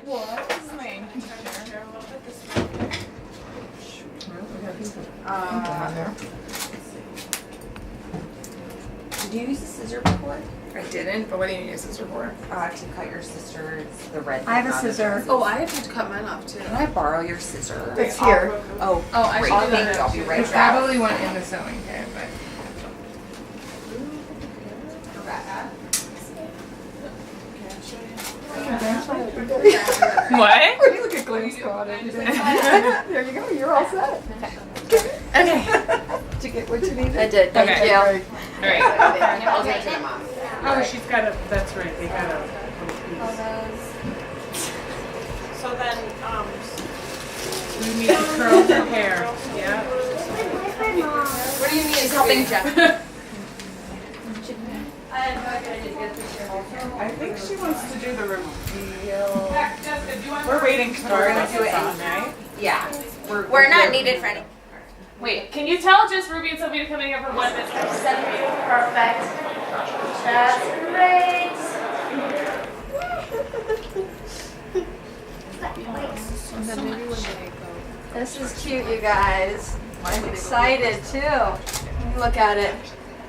What is my Did you use a scissor before? I didn't, but what do you use scissor for? To cut your sister's, the red. I have a thing on the scissor. dress. Oh, I have to cut mine off too. Can I borrow your scissor? It's here. Oh, I great. should do Thank that. you. I'll be right It's back. probably went in the sewing kit, but. What? Where do you look at Glenn's squad every day? There you go, you're all set. Okay. Did you get what you needed? I did. Thank Okay. you. All right. I'll give it to the mom. Oh, she's got a, that's right, they got a. So then, We need to curl her hair, yeah. What do you need? She's helping Jeff. I think she wants to do the reveal. We're waiting for We're gonna do it on, right? Yeah. We're not needed for any. Wait, can you tell just Ruby and Sophia coming up for 1 minute? Perfect. That's great. This is cute, you guys. I'm excited too. Look at it.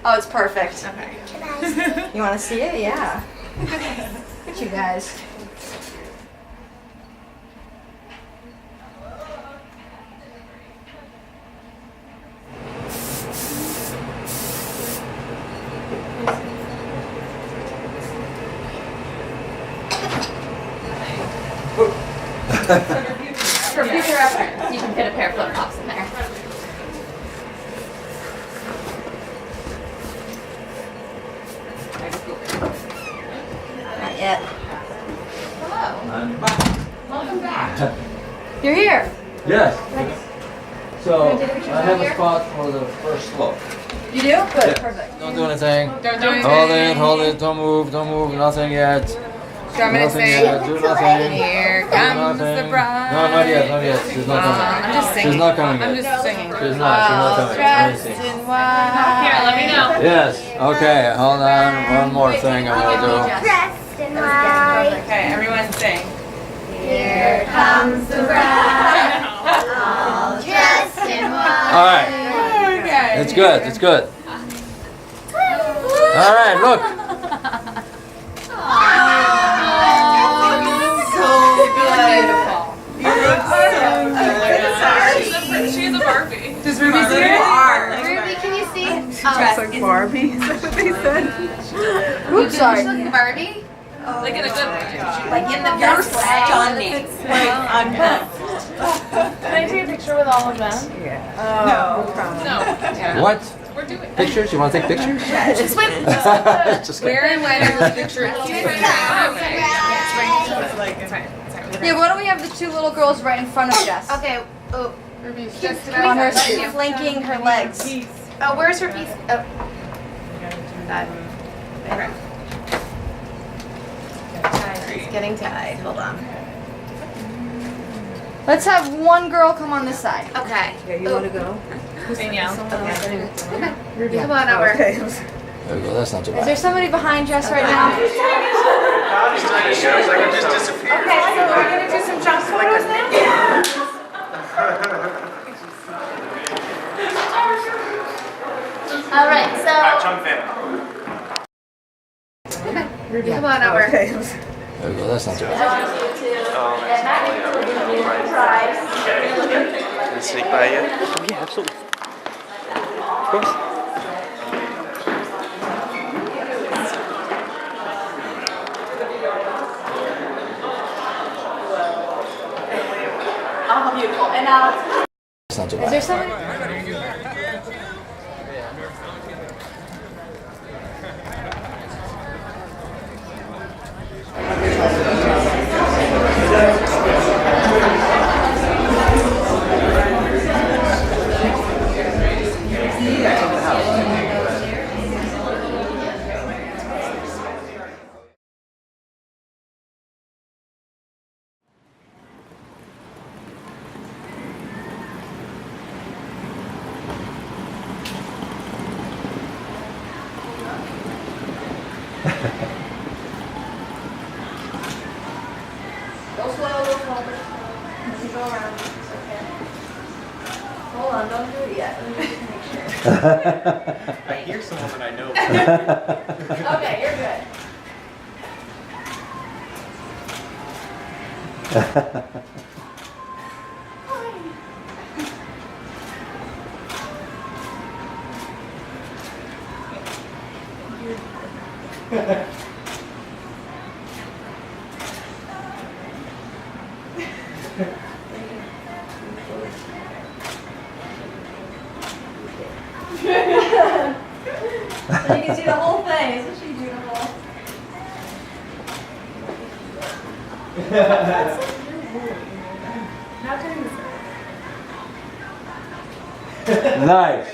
Oh, it's perfect. Okay. You want to see it? Yeah. Look at you guys. For future reference, you can fit a pair of flip flops in there. Not yet. Welcome back. You're here. Yes. So I have a spot for the first look. You do? Good. Yeah. Perfect. Don't do anything. Don't do anything. Hold it, don't move, nothing yet. Do you want me to Nothing sing? yet, do nothing. Here Do comes the nothing. bride. No, not yet, she's not coming. I'm just singing. She's not coming I'm yet. just singing. She's not coming. Dressed Let me see. in white. Here, let me know. Yes, okay, hold on, one more thing I'm gonna do. Dressed in white. Okay, everyone sing. Here comes the bride. All dressed in white. Alright, Okay. it's good, it's good. Alright, look. Beautiful. She's a Barbie. Does Ruby see it? Ruby, can you see? Dressed like Barbie, is that what they said? Oops, sorry. Look at Barbie. Like in a good way. Like in the best way. Stunning. Can I take a picture with all of them? No problem. No. Yeah. What? We're doing it. Pictures? You wanna take pictures? Just with, Just kidding. We're in wedding picture. Here It's comes fine. the bride. It's fine. It's fine. Yeah, why don't we have the two little girls right in front of Jess? Okay. Oh, Ruby's just On her, about to- flanking her legs. oh, where's her piece? Oh. That. Okay. It's getting tight. Hold on. Let's have one girl come on this side. Okay. Danielle. Come on over. There we go, that's not too Is bad. there somebody behind Jess right now? Okay, so we're gonna do some jump photos now? All right, so. Come on over. There we go, that's not too bad. Can I sneak by you? Oh, yeah, absolutely. Of course. Oh, beautiful. And now, That's not too is bad. there somebody? Go around. It's okay. Hold on, don't do it yet. Let me just make sure. I hear someone that I know. Okay, you're good. So you can see the whole thing. Isn't she beautiful? Nice.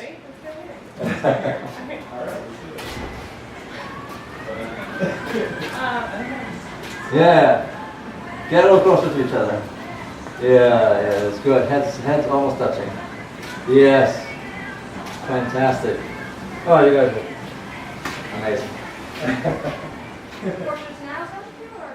Yeah. Get a little closer to each other. Yeah, that's good. Heads almost touching. Yes. Fantastic. Oh, you guys are amazing. Portraits now, is that what you or?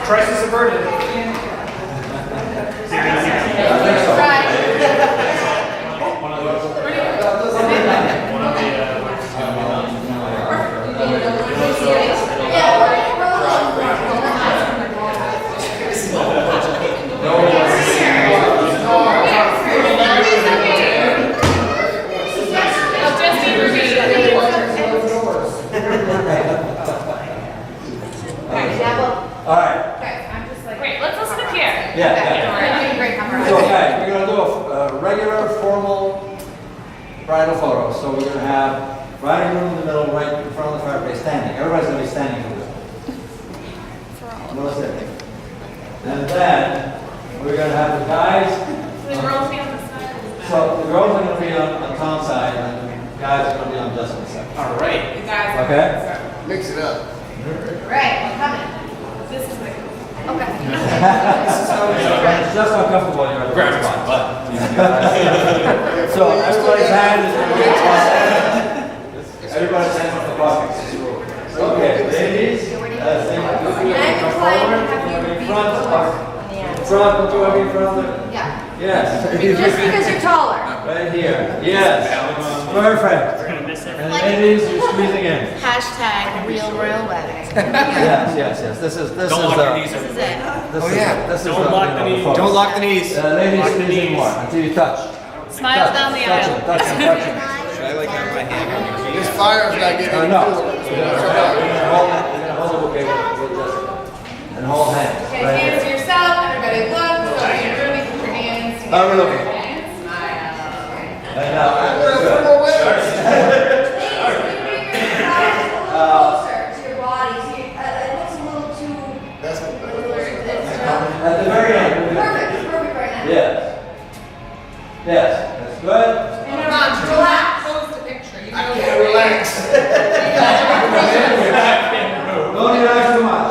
Crisis averted. All right. Wait, let's listen to Pierre. Yeah. So, okay, we're going to do a regular, formal bridal photo. So we're going to have bride and groom in the middle, right in front of the fireplace, standing. Everybody's going to be standing for this one. No sitting. And then we're going to have the guys. The girls be on the side. So the girls are going to be on Tom's side, and the guys are going to be on Justin's side. All right. The guys. Okay? Mix it up. Right, I'm coming. This is the. Okay. It's just uncomfortable in your other spot, but. So everybody's hand is going to be in the pocket. Everybody's hand is in the pocket. Okay, ladies, come forward. In front, put your in front of the. Yeah. Yes. Just because you're taller. Right here. Yes. Perfect. We're gonna miss And ladies, you're squeezing in. Hashtag real royal wedding. Yes. This is This is it. This is Don't lock the knees. Don't lock the knees. Ladies, squeezing more until you touch. Smile down the aisle. Touch him. Should I like have my hand? This fire's not getting No. We're gonna hold the bouquet with Jessica. And hold hands. Okay, Right hands to here. yourself. Everybody look. So you're moving your hands. I'm looking. Smile. And now, good. Closer to your body. So it looks a little too. At the very end. Perfect. Perfect right now. Yes. That's good. Come on, relax. Close the picture. You I know can't relax. Don't relax too much.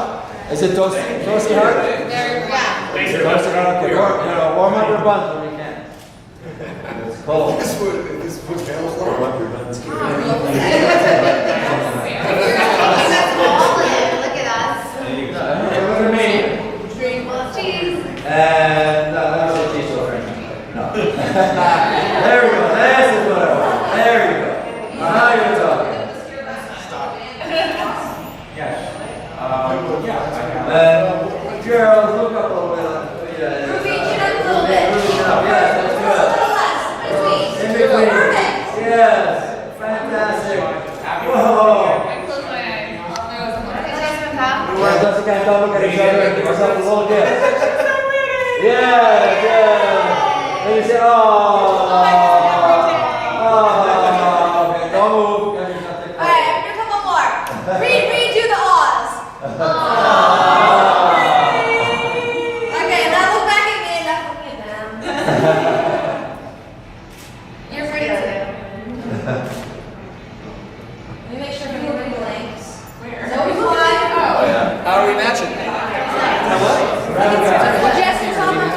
Is it toasty hard? There you go. Toasty hard. Okay. Warm up your buns when you can. It's cold. This would hell's long. Look at us. Look at me. Drink cheese. And that was a cheese over. No. There we go. This is what I want. There you go. Now you're talking. And Gerald, look up a little bit. Yeah. Ruby, chin up a little bit. Ruby, chin up. Yes, that's good. A little less. Between. In between. Perfect. Yes. Fantastic. Whoa. I close my eyes. Well, Jessica and Tom look at each other and give yourself a little gift. Yeah. And you say, oh. Okay, don't move. Get yourself a All right, I'm gonna come one more. Redo the awes. Okay, now look back at me and now look at them. You're free to. Let me make sure I'm moving blanks. So we fly. How are we matching? Jess and Tom are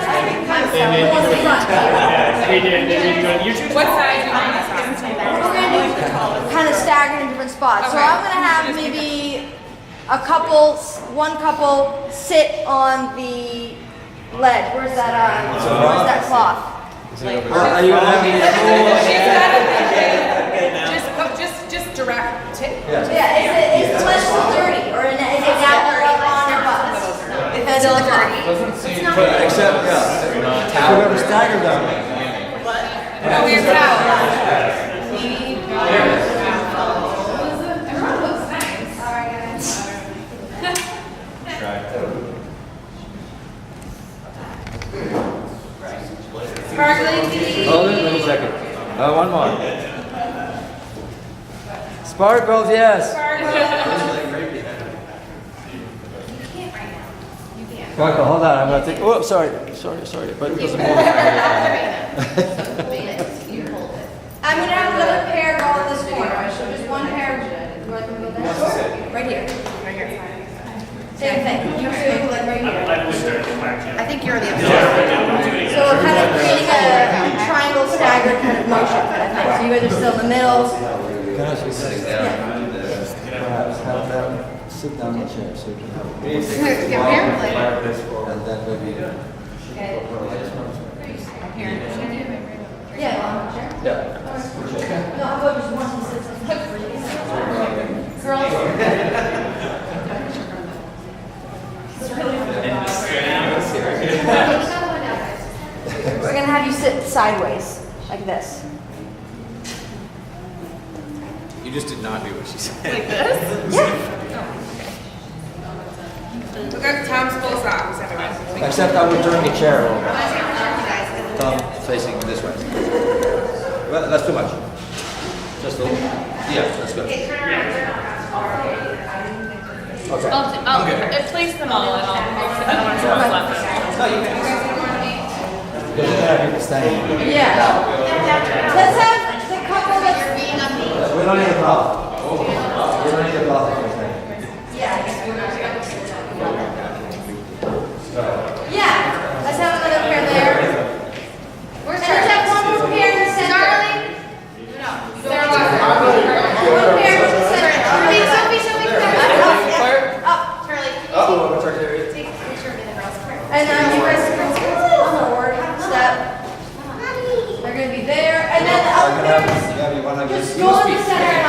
They did good. You two. What size do you want this on? We're gonna do kind of staggered in different spots. So Okay. I'm gonna have maybe one couple sit on the ledge. Where's that cloth? Are you having Just direct tip. Yes. Yeah, is the ledge still dirty or is it now on your butt? If it's still dirty. Except, yeah. We're going to stagger them. No, we're Everyone looks nice. Sparkling tea. Hold it, let me check it. One more. Sparkles, yes. Sparkle, hold on, I'm going to take, oh, sorry, but it doesn't move. I'm gonna have another pair go in this corner. So just one pair. You want to go there? Right here. Same thing. You two, like right here. I think you're the other. So we're kind of creating a triangle staggered kind of motion, I think. So you guys are still in the middle. Can I just perhaps have them sit down in the chair so you can have a Apparently. and then maybe. Yeah, on the chair. Yeah. No, how about just one who sits on the We're gonna have you sit sideways, like this. You just did not do what she said. Look at Tom's full socks, everyone. Except I would turn the chair over. Thumb facing this way. Well, that's too much. Just a little. Yeah, that's good. Okay. I'll place them all and I don't want to show what's left. No, you can. You're gonna have people standing. Yeah. Let's have the couple that's We don't need a cloth. We don't need a cloth. Yeah. Let's have another pair there. Let's have one more pair in the center. One pair in the center. Sophie, Up. Charlie, Oh, it's right there. take a picture of me and the girls. And then you guys forward step. They're gonna be there. And then the other pairs, just go in the center and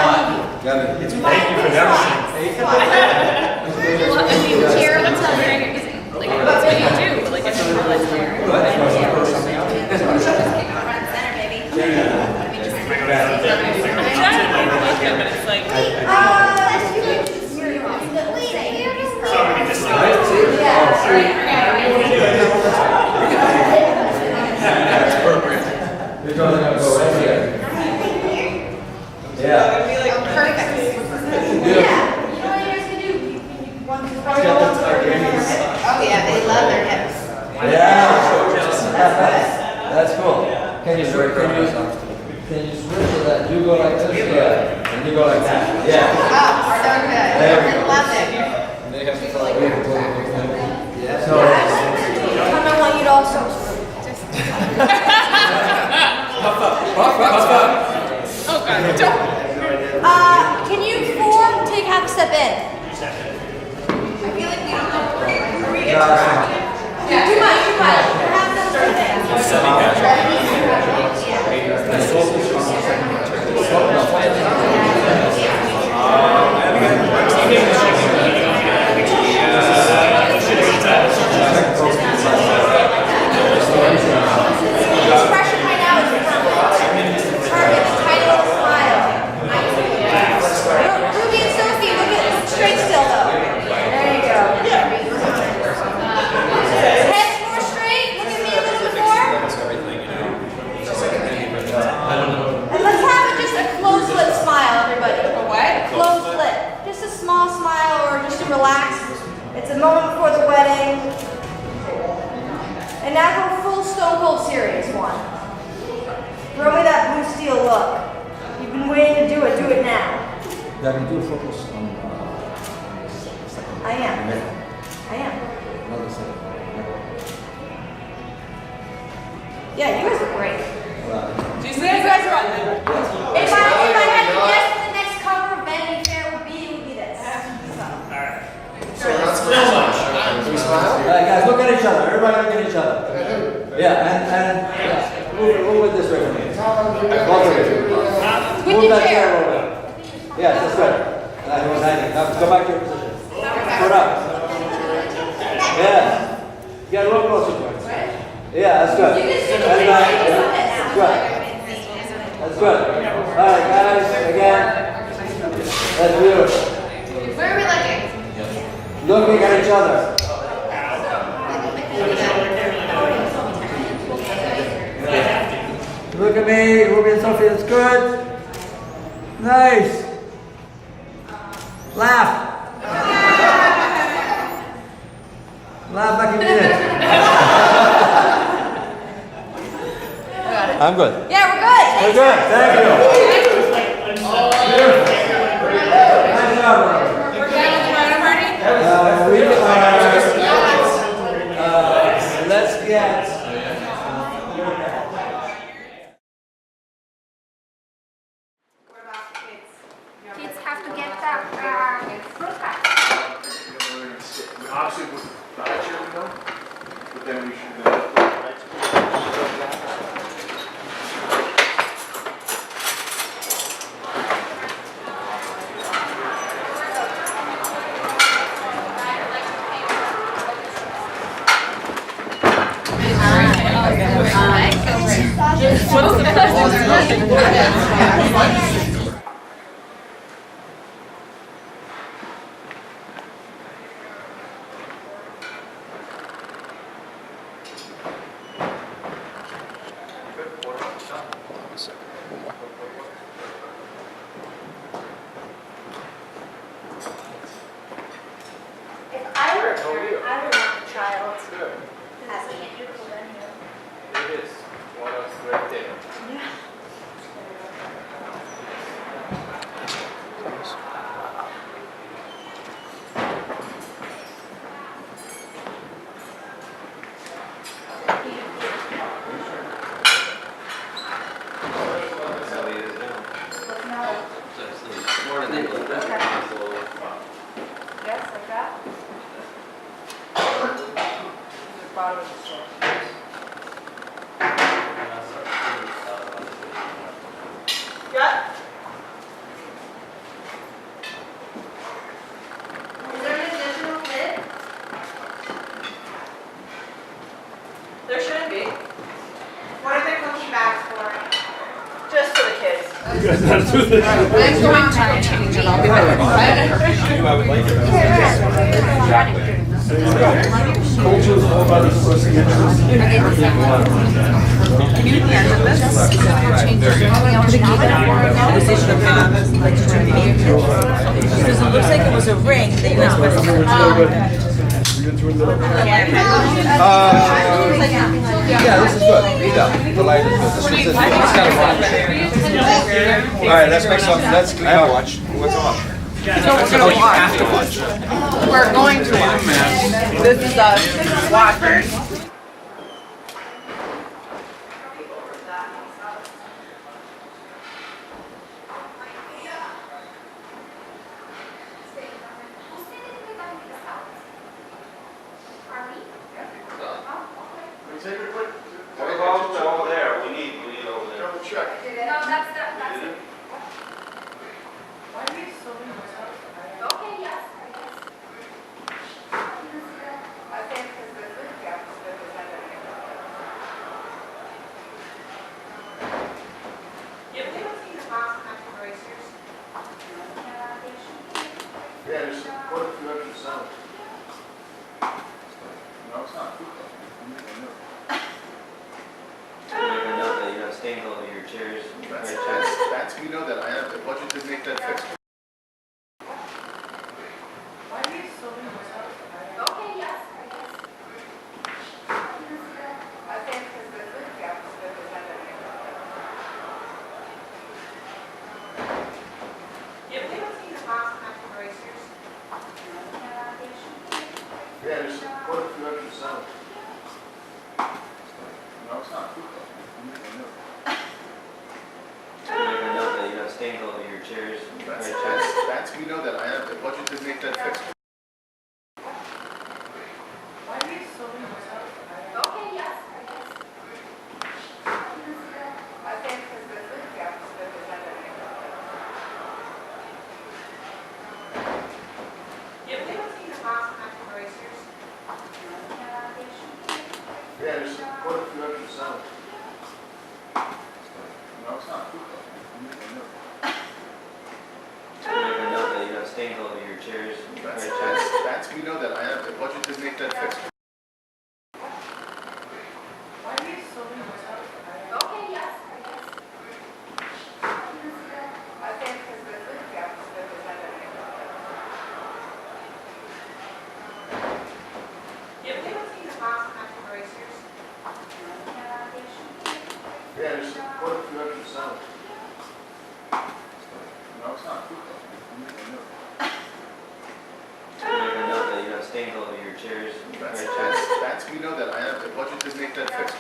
Well, I mean, cheer until you're like, that's what you do. Like, I didn't realize cheer. Front center, baby. But it's like, That's appropriate. You're totally gonna go right here. Yeah. Perfect. Yeah. You know what you guys can do? You want to Oh yeah, they love their hips. Yeah. That's cool. Can you switch to that? You go like this, yeah. And you go like that. Yeah. Oh, so good. There we go. Love it. So, I want you to also. oh god, don't. Can you take half a step in? I feel like we don't know. Too much. Half a step expression right now is perfect. Tiny little smile. Ruby and Sophie, look at straight still though. There you go. Heads more straight. Look at me a little bit more. And let's have just a closed lip smile, everybody. A what? Closed lip. Just a small smile or just a relaxed. It's a moment before the wedding. And now go full Stone Cold serious one. Throw me that blue steel look. You've been waiting to do it now. that we do focus on I am. another second. Yeah, you guys are great. Do you You guys are if I had to guess what the next cover of Vanity Fair would be this. So we're not supposed to smile? Do we smile? Guys, look at each other. Everybody look at each other. Yeah, and move it this way for me. Both of you. Move that chair a little bit. Yes, that's good. That was hanging. Now go back to your position. Put up. Yeah. Get a little closer to it. Yeah, that's good. That's nice. That's good. That's good. All right, guys, again. That's beautiful. Where are we looking? Looking at each other. Look at me, Ruby and Sophie, that's good. Nice. Laugh. Laugh like you mean it. I'm good. Yeah, we're good. We're good, thank you. Nice job, Robert. We're done with the bridal party? We are, let's get. Kids have to get that fruit pack. Obviously, with the high chair we know, but then we should. What's the first thing If I were a parent, I would want a child having it. It is. One of right there. Yeah. Yes, like that. Bottom of the stairs. Yeah. guys how to do this. I'm going to go change and I'll be back. I knew I would like it. Exactly. Culture is all about expressing interest. Because it looks like it was a ring that you were supposed to Yeah, this is good. The light is good. This is it's kind of wrong. All right, let's make some. Let's clean up. Watch. What's on? Oh, you have to watch. We're going to watch. This is us watchers. Over there. We need over there. Double check. No, that's it. Yeah, there's quite a few extra sounds. No, it's not. Make a note that you have stains all over your chairs. That's, we know that. I have the budget to make that fix. Yeah, there's quite a few extra sounds. No, it's not. Make a note that you have stains all over your chairs. That's, we know that. I have the budget to make that fix. Yeah, there's quite a few extra sounds. No, it's not. Make a note that you have stains all over your chairs. That's, we know that. I have the budget to make that fix. Yeah, there's quite a few extra sounds. No, it's not. Make a note that you have stains all over your chairs. That's, we know that. I have the budget to make that fix.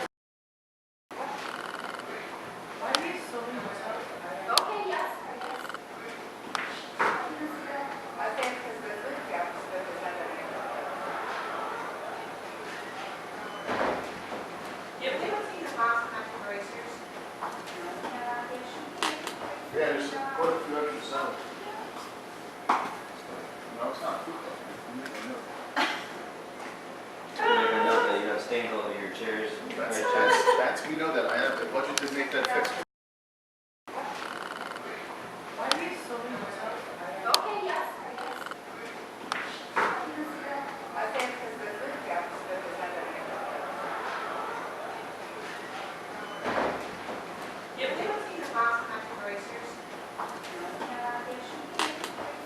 Yeah, there's quite a few extra sounds. No, it's not. Make a note that you have stains all over your chairs. That's, we know that. I have the budget to make that fix.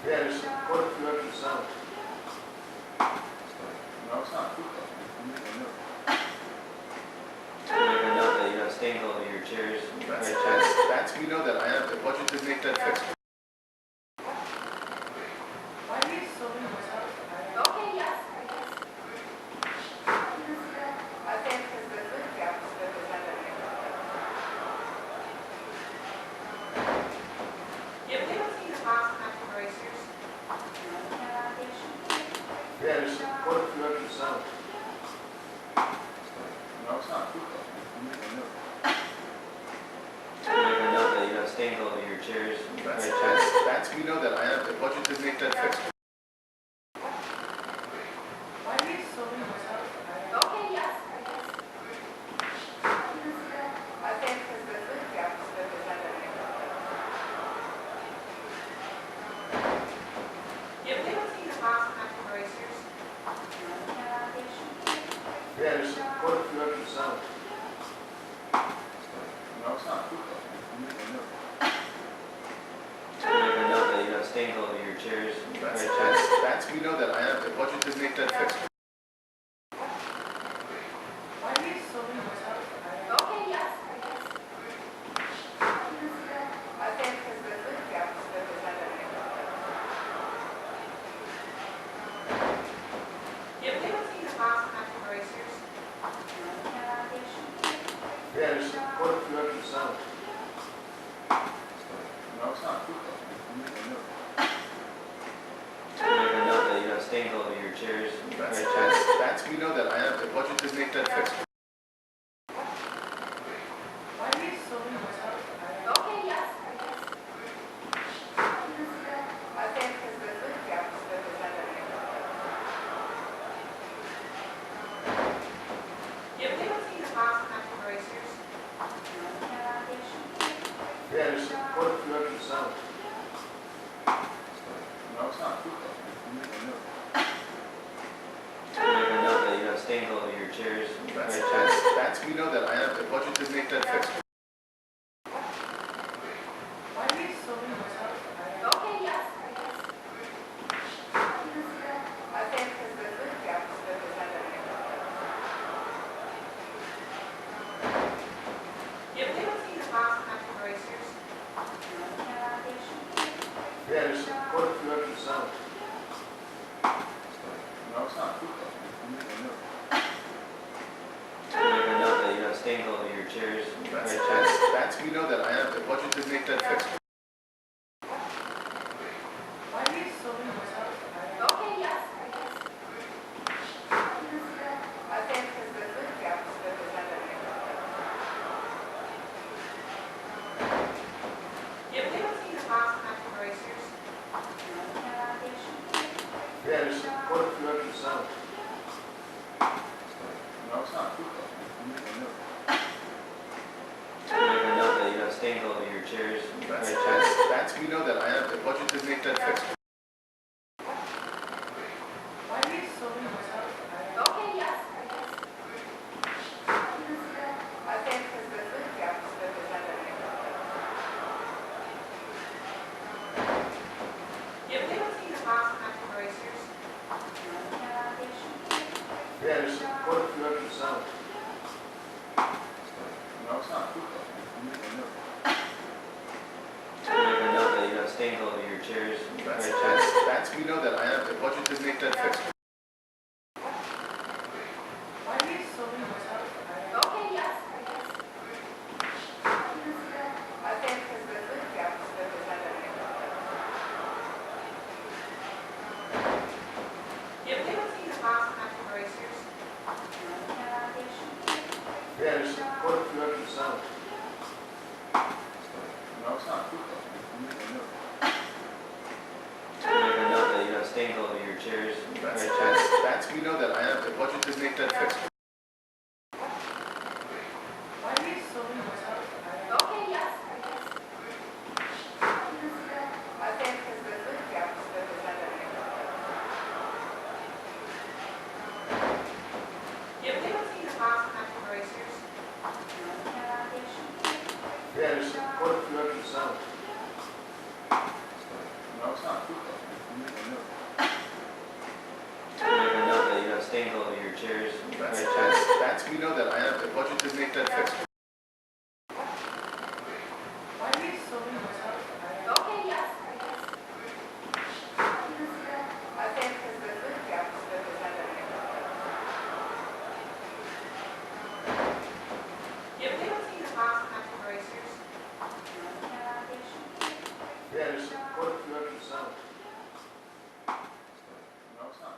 Yeah, there's quite a few extra sounds. No, it's not. Make a note that you have stains all over your chairs. That's, we know that. I have the budget to make that fix. Yeah, there's quite a few extra sounds. No, it's not. Make a note that you have stains all over your chairs. That's, we know that. I have the budget to make that fix. Yeah, just put a few extra sound. No, it's not. Make a note that you have stains all over your chairs. We know that. I have the budget to make that fixed. Okay, yes, I guess. I think because the food gap is good with that. Yeah, we don't see the mouse natural erasers. Yeah, just put a few extra sound. No, it's not. Make a note that you have stains all over your chairs. We know that. I have the budget to make that fixed. Okay, yes, I guess. I think because the food gap is good with that. Yeah, we don't see the mouse natural erasers. Yeah, just put a few extra sound. No, it's not. Make a note that you have stains all over your chairs. We know that. I have the budget to make that fixed. Okay, yes, I guess. I think because the food gap is good with that. Yeah, we don't see the mouse natural erasers. Yeah, just put a few extra sound. No, it's not. Make a note that you have stains all over your chairs. We know that. I have the budget to make that fixed. Okay, yes, I guess. I think because the food gap is good with that. Yeah, we don't see the mouse natural erasers. Yeah, just put a few extra sound. No, it's not. Make a note that you have stains all over your chairs. We know that. I have the budget to make that fixed. Okay, yes, I guess. I think because the food gap is good with that. Yeah, we don't see the mouse natural erasers. Yeah, just put a few extra sound. No, it's not. Make a note that you have stains all over your chairs. We know that. I have the budget to make that fixed. Okay, yes, I guess. I think because the food gap is good with that. Yeah, we don't see the mouse natural erasers. Yeah, just put a few extra sound. No, it's not. Make a note that you have stains all over your chairs. We know that. I have the budget to make that fixed. Okay, yes, I guess. I think because the food gap is good with that. Yeah, we don't see the mouse natural erasers. Yeah, just put a few extra sound. No, it's not. Make a note that you have stains all over your chairs. We know that. I have the budget to make that fixed. Okay, yes, I guess. I think because the food gap is good with that. Yeah, we don't see the mouse natural erasers. Yeah, just put a few extra sound. No, it's not.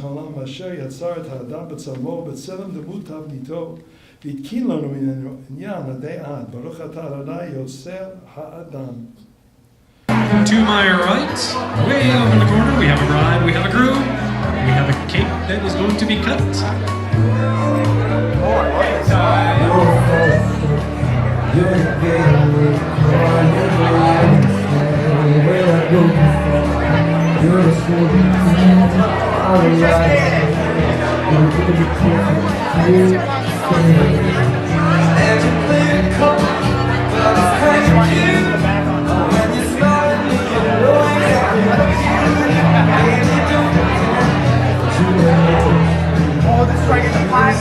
החלום אשר יצר את האדם בצלמו בצלם דמות תבניתו והתקין לנו ממנו עניין עדי עד. ברוך אתה ה' יוצר האדם. To my right, way over in the corner, we have a bride, we have a groom, we have a cake that is going to be cut. Oh, this is right in the pie?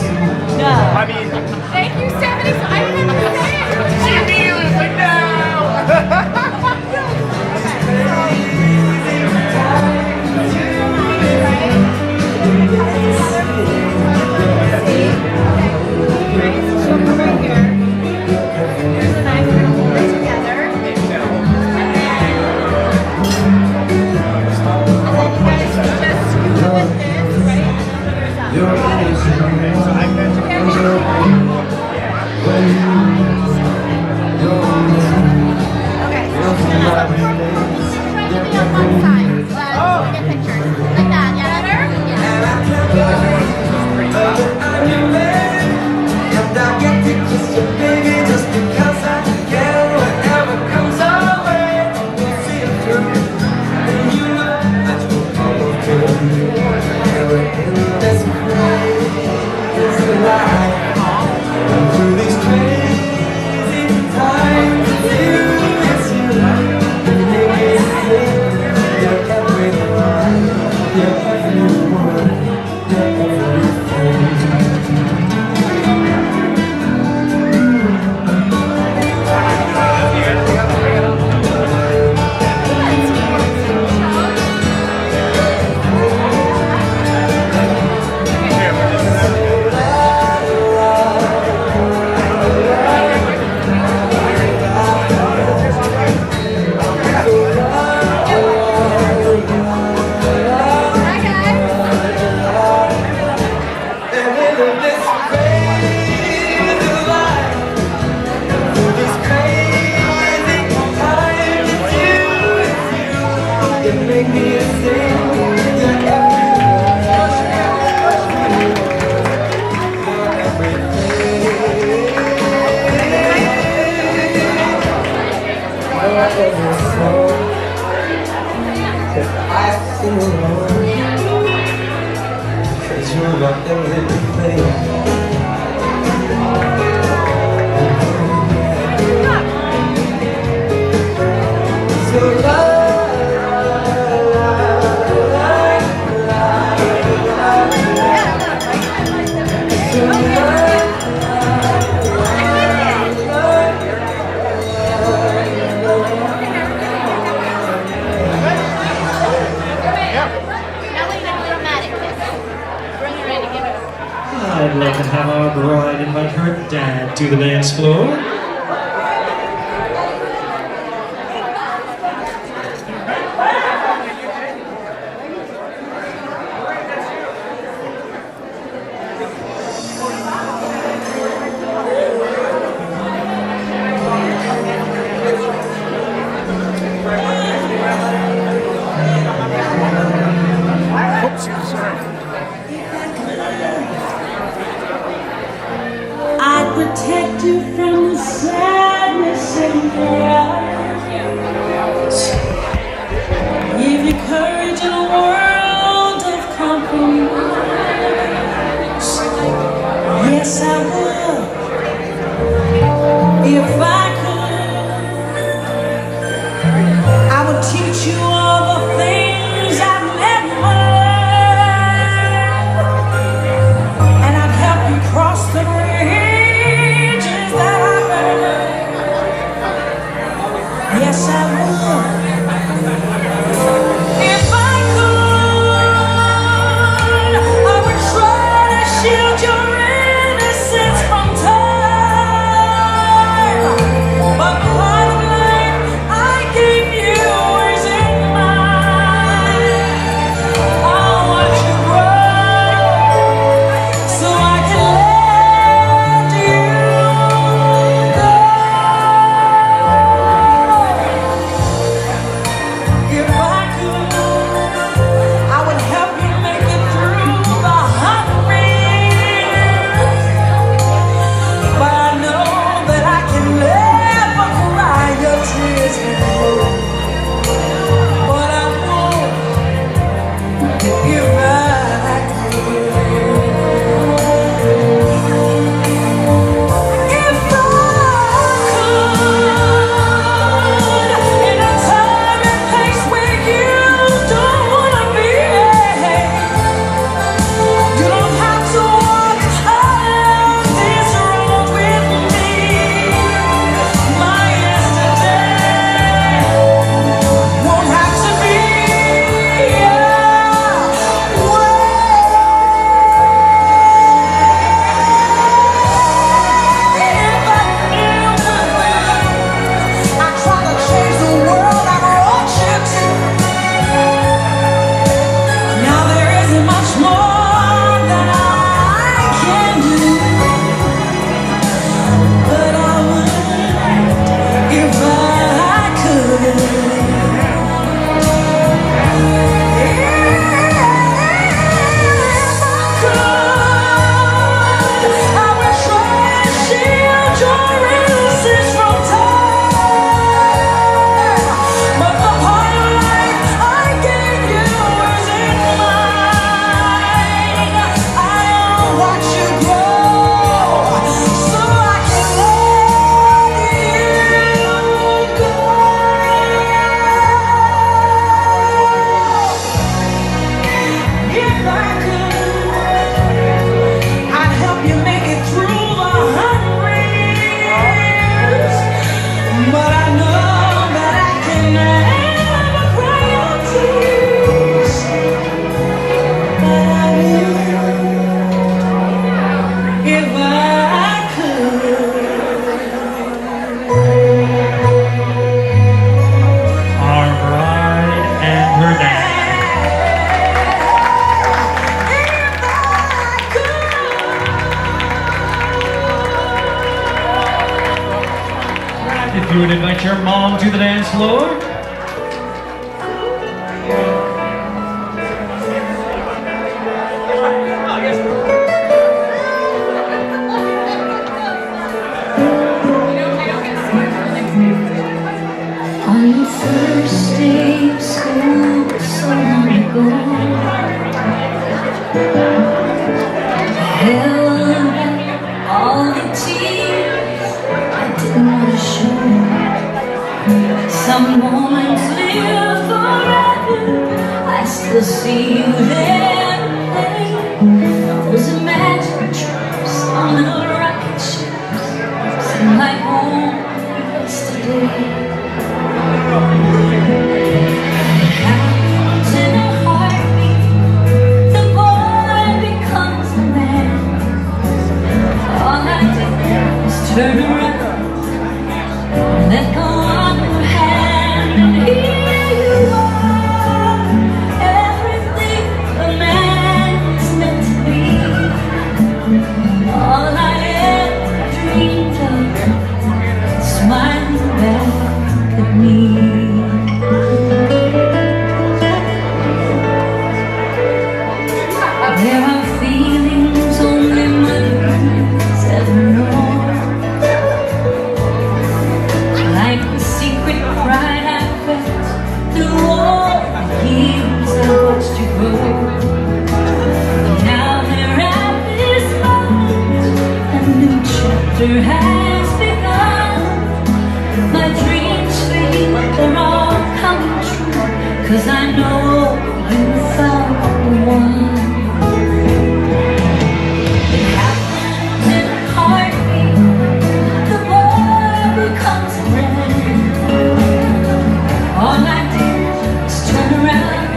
No. I mean... Thank you, Stephanie. I didn't even say it. She immediately was like, no! I'd like to have our bride invite her dad to the dance floor. I'd protect you from the sadness and pride. Give you courage in a world of compromise. Yes, I would, if I could. I would teach you all the things I've never learned, and I'd help you cross the bridges that I burned. Yes, I would. If I could, I would try to shield your innocence. If you would invite your mom to the dance floor. On the first day of school, so long ago, held back all the tears I didn't want to show. Some moments live forever. I still see you there. Those imagined trips on little rocket ships seem like home yesterday. Happens in a heartbeat. The boy becomes a man. All I did was turn around and let go of your hand. And here you are, everything a man's meant to be. All I ever dreamed of, smiling back at me. There are feelings only mothers ever know, like the secret pride I felt through all the years I watched you grow. Now they're at this moment, a new chapter has begun. My dreams for you are all coming true, 'cause I know you found the one. It happens in a heartbeat. The boy becomes a man. All I did was turn around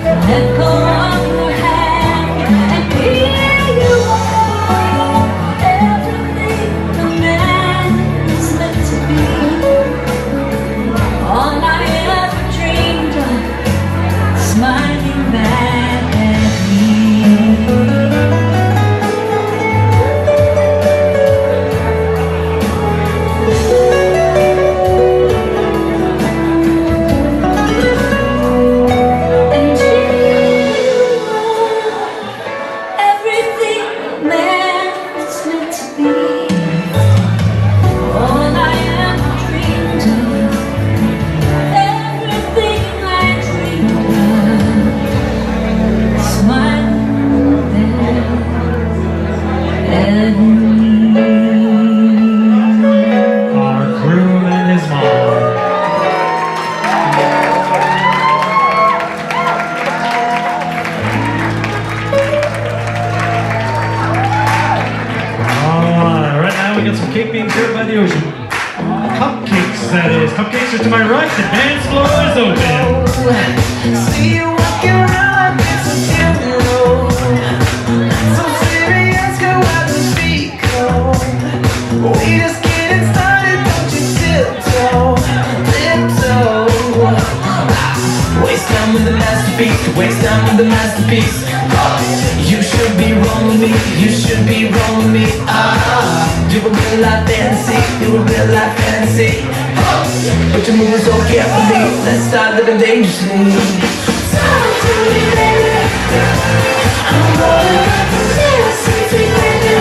and let go of your hand. And here you are, everything a man is meant to be. All I ever dreamed of, smiling back at me. And you are everything man is meant to be. All I ever dreamed of, everything I dreamed of, smiling back at me. Our groom and his mom. Alright, right now we got some cake being served by the ocean. Cupcakes, that is. Cupcakes are to my right, the dance floor is open. See you walking around like it's a funeral. So serious, go out and speak. We just getting started, don't you tiptoe, tiptoe. Waste time with the masterpiece, waste time with the masterpiece. You should be rolling me, you should be rolling me. Do a real life fantasy, do a real life fantasy. But you're moving so carefully, let's start living dangerously. Talk to me, baby. I'm rolling up the stairs, sweet, sweet baby.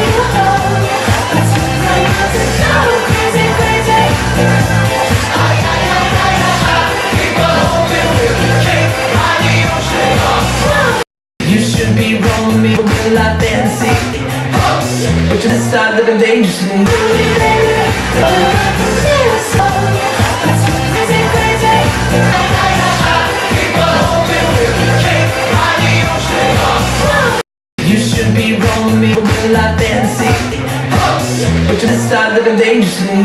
Let's move like us and go crazy, crazy. People hoping we'll cake by the ocean. You should be rolling me, a real life fantasy. But you let's start living dangerously. Let's move crazy, crazy. People hoping we'll cake by the ocean. You should be rolling me, a real life fantasy. But you let's start living dangerously.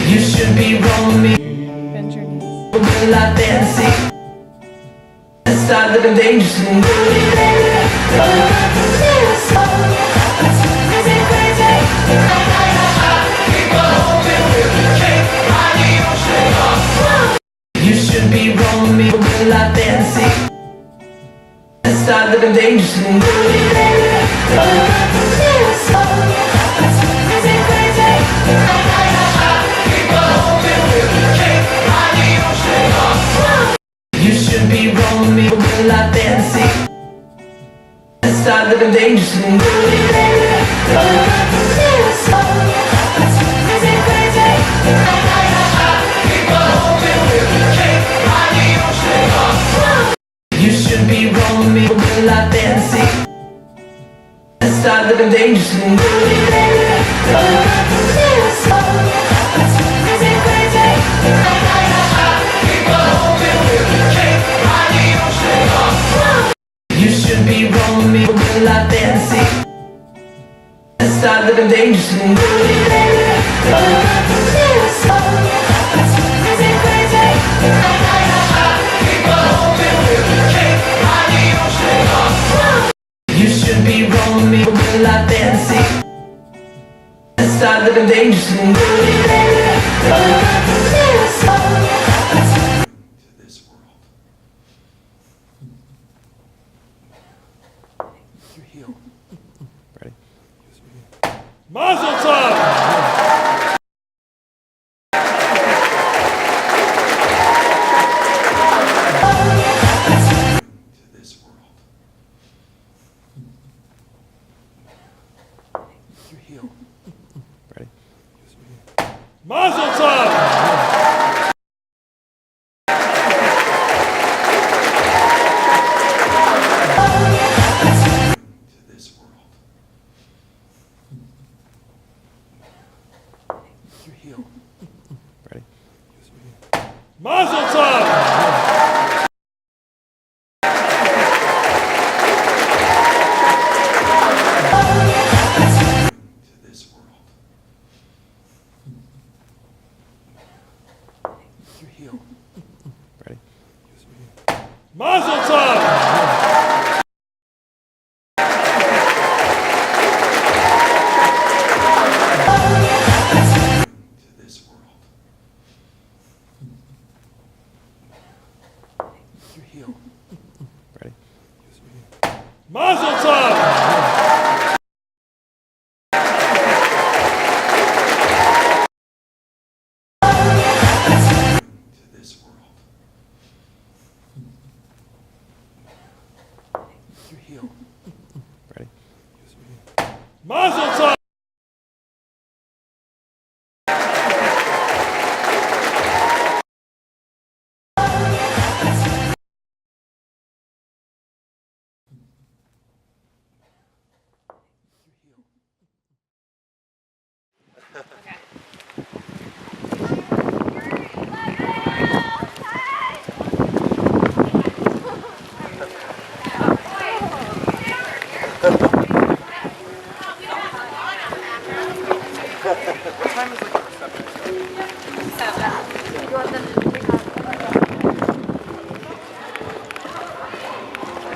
You should be rolling me, a real life fantasy. Let's start living dangerously. Let's move crazy, crazy. living dangerously. You should be rolling me with a lot fancy. Start living dangerously. You should be rolling me with a lot fancy. Start living dangerously. You should be rolling me with a lot fancy. Start living dangerously. You should be rolling me with a lot fancy. Start living dangerously. Mazel tov! Mazel tov! Mazel tov! Mazel tov! Mazel tov! Mazel tov!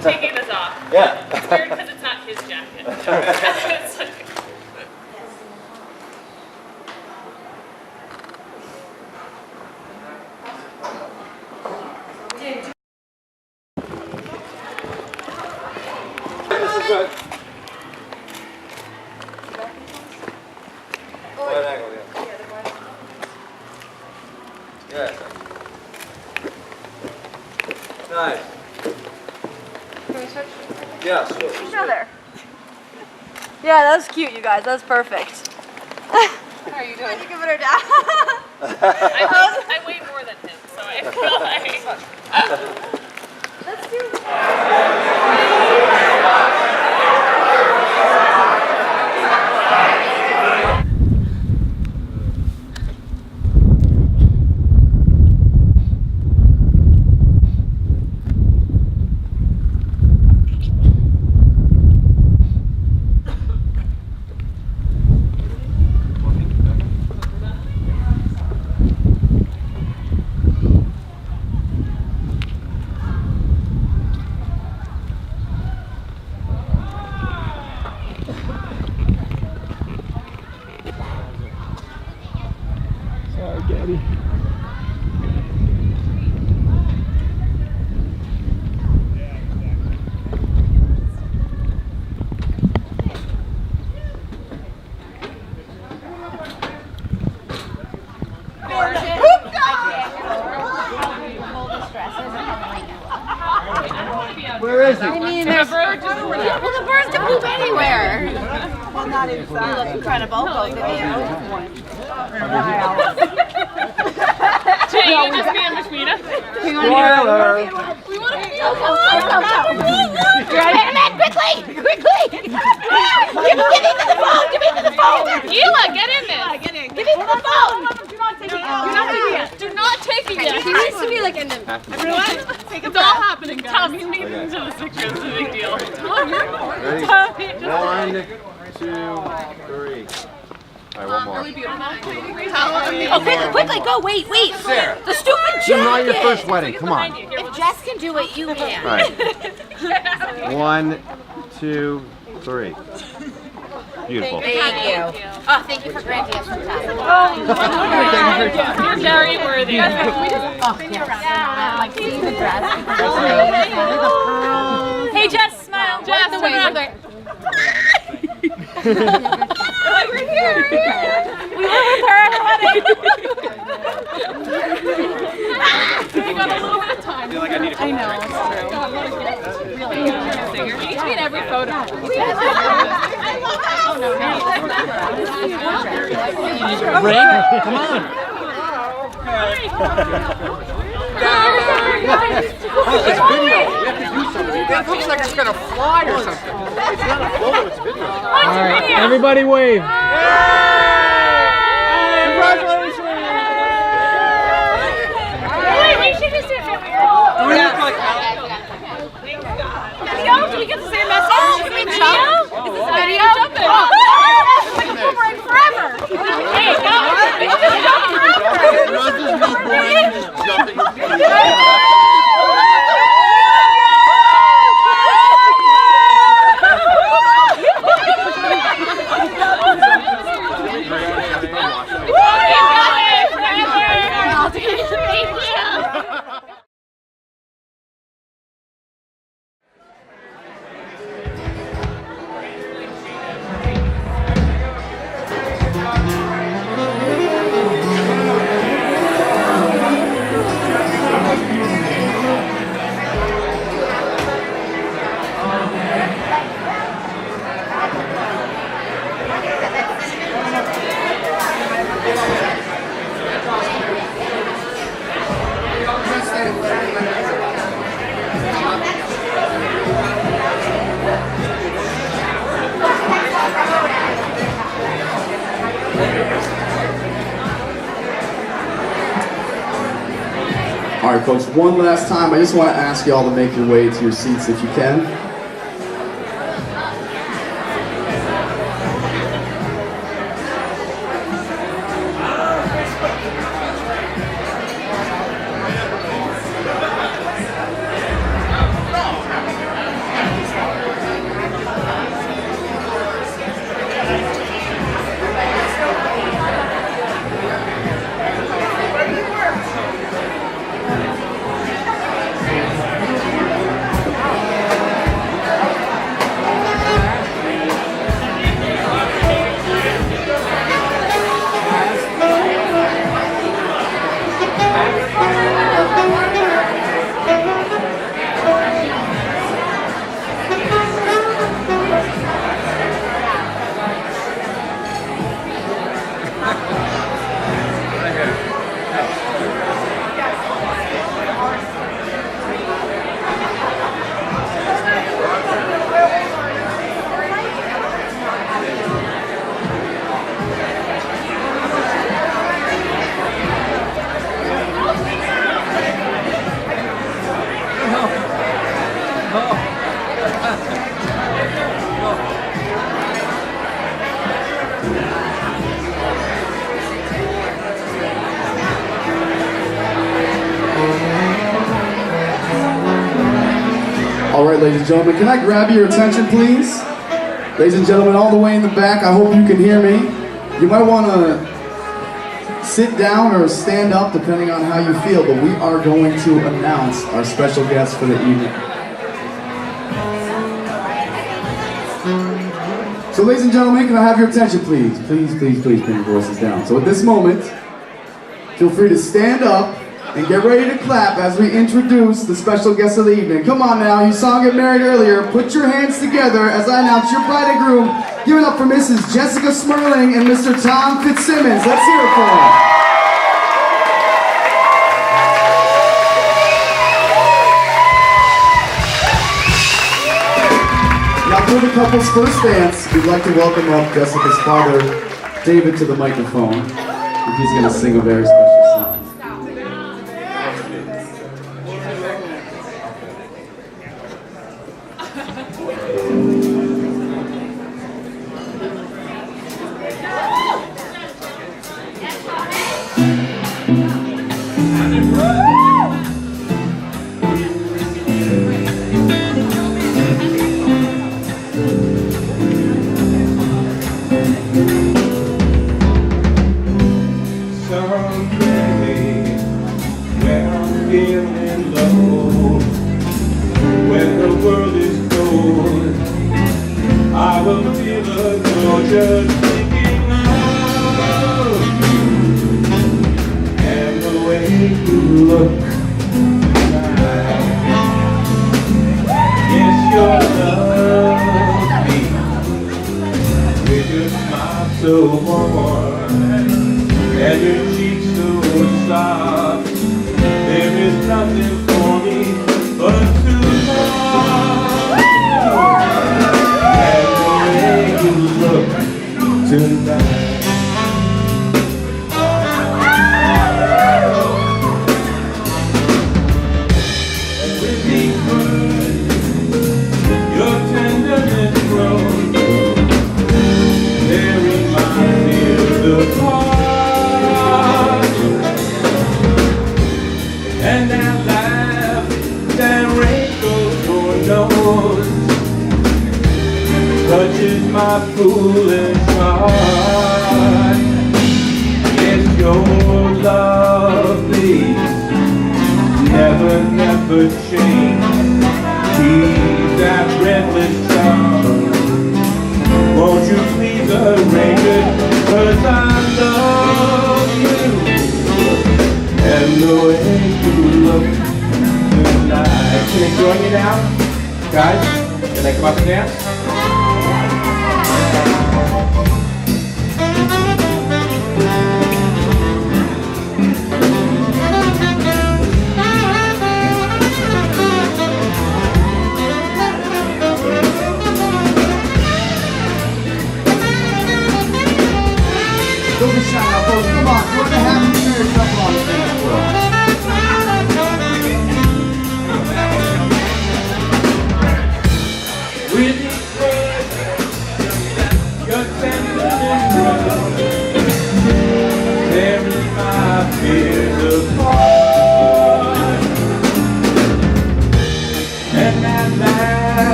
Taking this off. Yeah. It's weird because it's not his jacket. It's like, This is good. Right angle, yeah. Yes. Nice. Can we switch? Yeah, sure. Each other. Yeah, that was cute, you guys. That was perfect. how are you doing? How'd you give it her down? I weigh more than him, so I feel like. Let's do. poop anywhere. Well, not inside. You look incredible, both of you. Jay, you just be in between us. We want to hear Spoiler. We want to be Go, go, go, go. Wait a minute, quickly, quickly. Give me the phone, give me the phone. Gila, get in there. Give me the phone. Do not take it yet. Do not take it yet. He needs to be like in the... Everyone, take it's all happening, guys. Tom, you made it into the 6 years. It's a big deal. Tom, you're Ready? Tom, 1, 2, 3. All right, one more. Are we beautiful? Oh, quickly, go, wait. Sarah. The stupid This is not your jacket. first wedding. Come on. If Jess can do it, you can. All right. 1, 2, 3. Beautiful. Thank you. Oh, thank you for granting us fantastic. You're very worthy. Oh, yeah. Like, see the dress. Hey, Jess, smile. Jess, the way. We're here. We were with her at her wedding. We got a little bit of time. I feel like I need to. I know, it's true. Really, you need to be in every photo. Ray, come on. That looks like it's gonna fly or something. It's not a photo, it's video. All right, everybody wave. Congratulations! Wait, we should just do it. Video? Do we get the same message? Oh, you mean jump? Is this a video? Jumping. It's like a boomerang forever. Hey, All right, folks, one last time, I just want to ask y'all to make your way to your seats if you can. All right, ladies and gentlemen, can I grab your attention, please? Ladies and gentlemen, all the way in the back, I hope you can hear me. You might want to sit down or stand up, depending on how you feel, but we are going to announce our special guest for the evening. So, ladies and gentlemen, can I have your attention, please? Please, please, please bring your voices down. So at this moment, feel free to stand up And get ready to clap as we introduce the special guest of the evening. Come on now, you saw him get married earlier. Put your hands together as I announce your bride and groom. Give it up for Mrs. Jessica Smerling and Mr. Tom Fitzsimmons. Let's hear it for them. Now for the couple's first dance, we'd like to welcome up Jessica's father, David, to the microphone. And he's going to sing a very special song.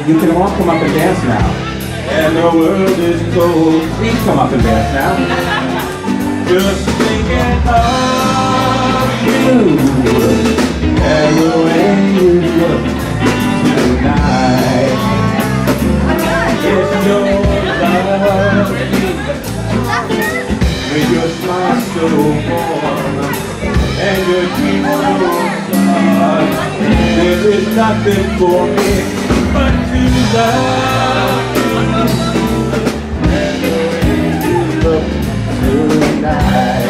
You can all come up and dance now. And the world is cold. Please come up and dance now. Just thinking of you and the way you look tonight. Yes, your love with your smile so warm and your teeth so soft. There is nothing for me but to love you and the way you look tonight.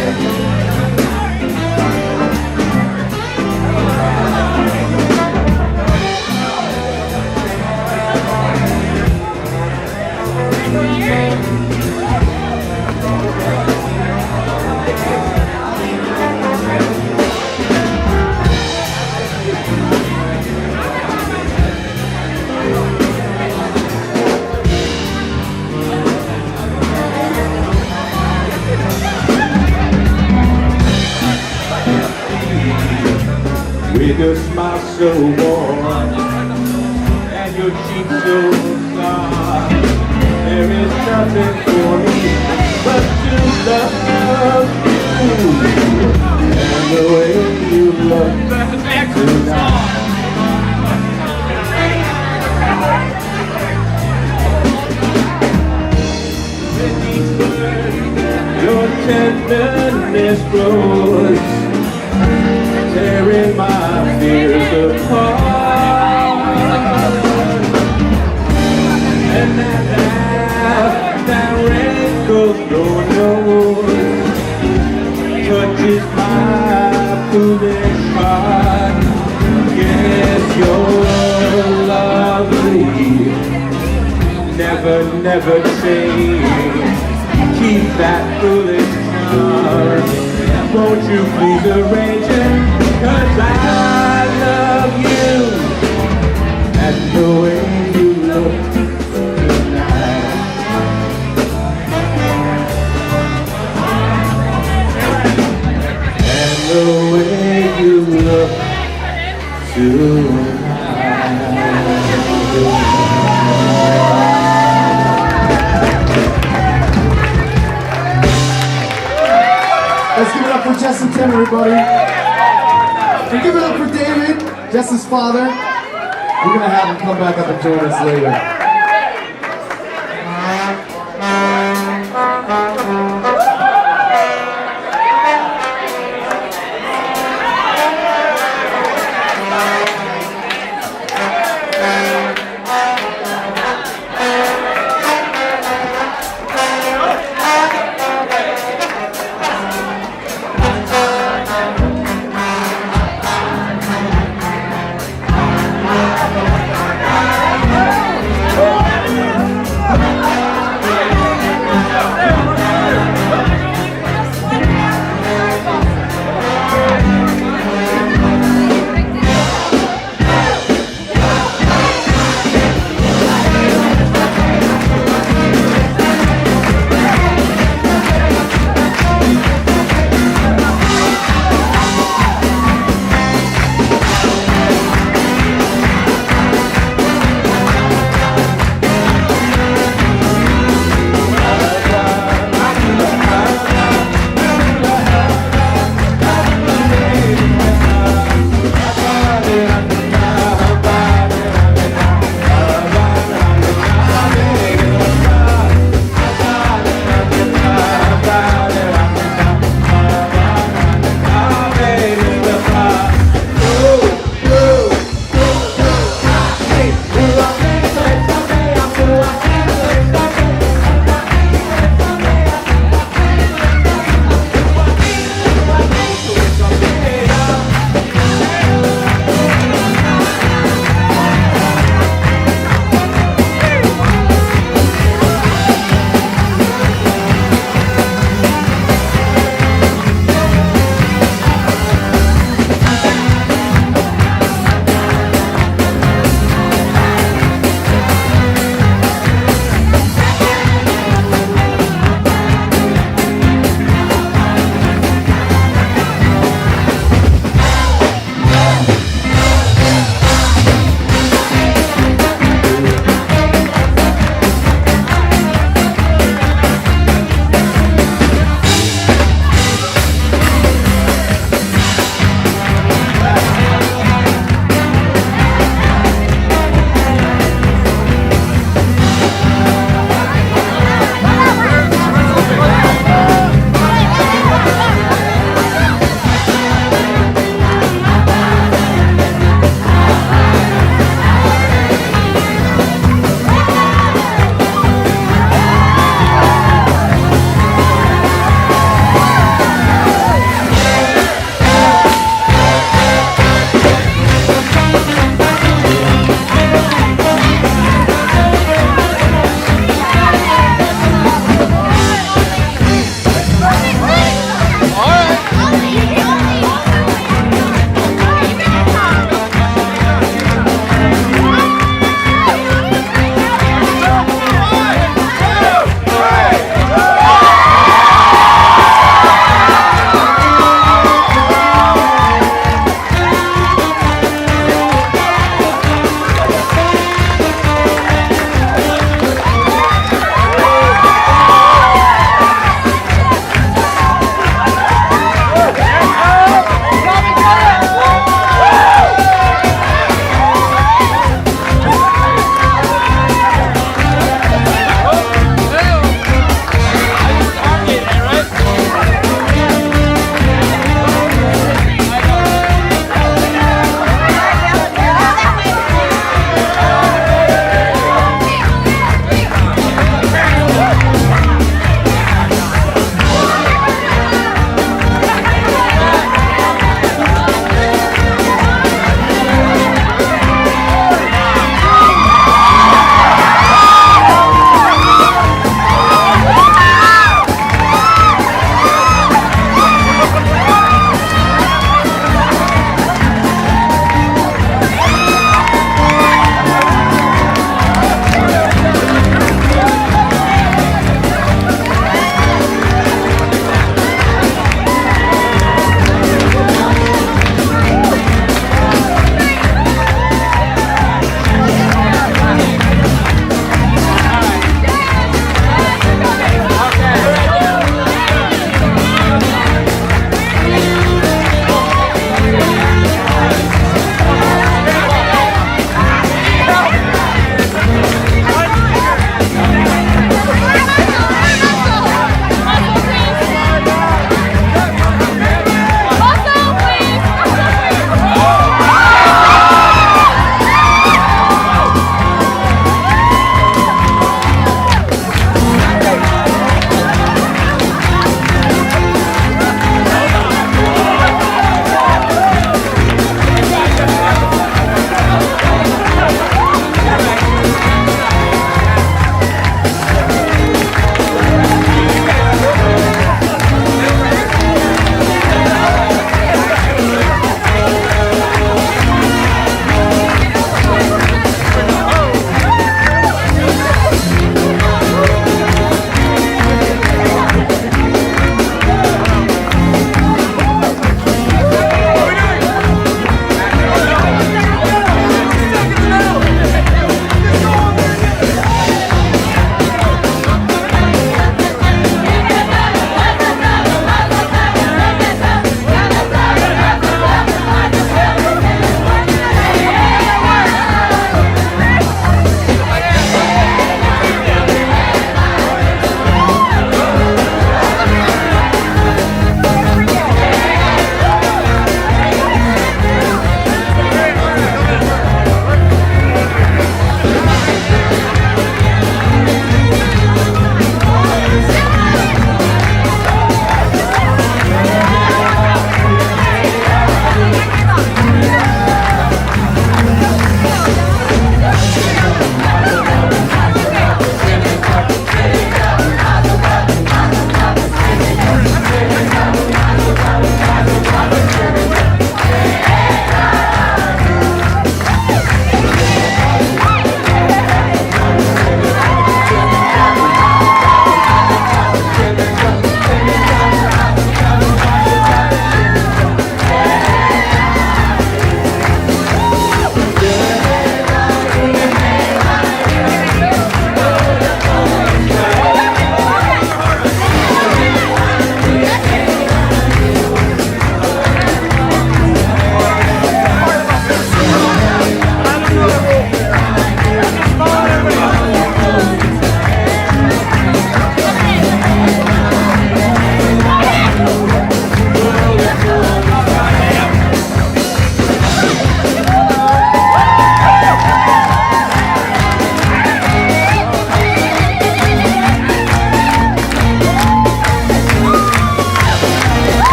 with your smile so warm and your cheeks so soft. There is nothing for me but to love you and the way you look tonight. Your tenderness grows, tearing my fears apart. And that laugh that wrinkles your nose touches my foolish heart. Yes, you're lovely, never change. Keep that foolish charm. Won't you please arrange it? 'Cause I love you and the way you look tonight. And the way you look tonight. Let's give it up for Jess and Tim, everybody. And give it up for David, Jess's father. We're gonna have him come back up and join us later.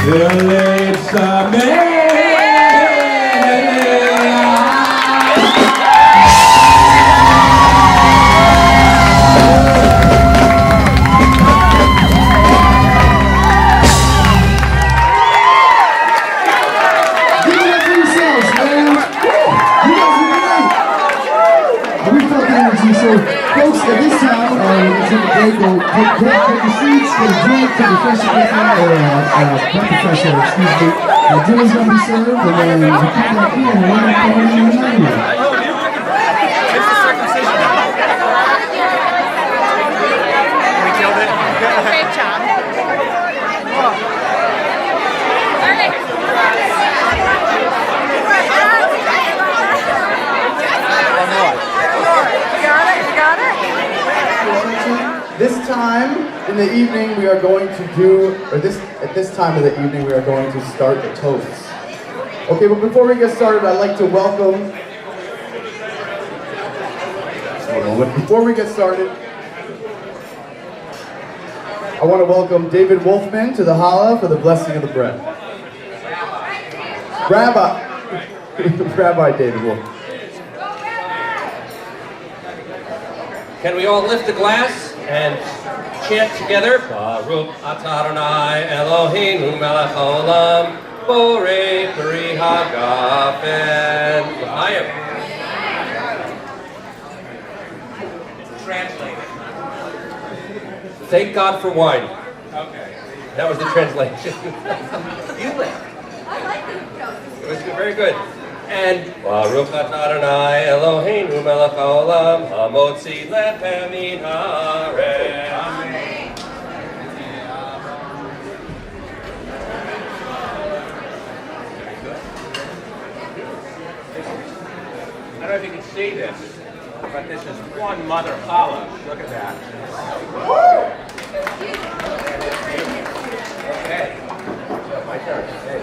So, folks, at this time, we'll take a break. We'll take your seats, get a drink, take a fresh not professional, excuse me. Dinner's going to be served, and then we'll come back in and we're going to the menu. Great job. This time in the evening we are going to do, at this time of the evening we are going to start the toasts. Okay, but before we get started, I'd like to welcome, before we get started, I want to welcome David Wolfman to the challah for the blessing of the bread. Rabbi David Wolfman. Can we all lift a glass and chant together? Baruch atah Adonai Eloheinu melech haolam borei peri hagafen l'chaim. Translate it. Thank God for wine. Okay. That was the translation. You laughed. I like it. It was very good. And Baruch atah Adonai Eloheinu melech haolam hamotzi lechem min haaretz. Amen. I don't know if you can see this, but this is one mother challah. Look at that. Okay. So my turn. Hey.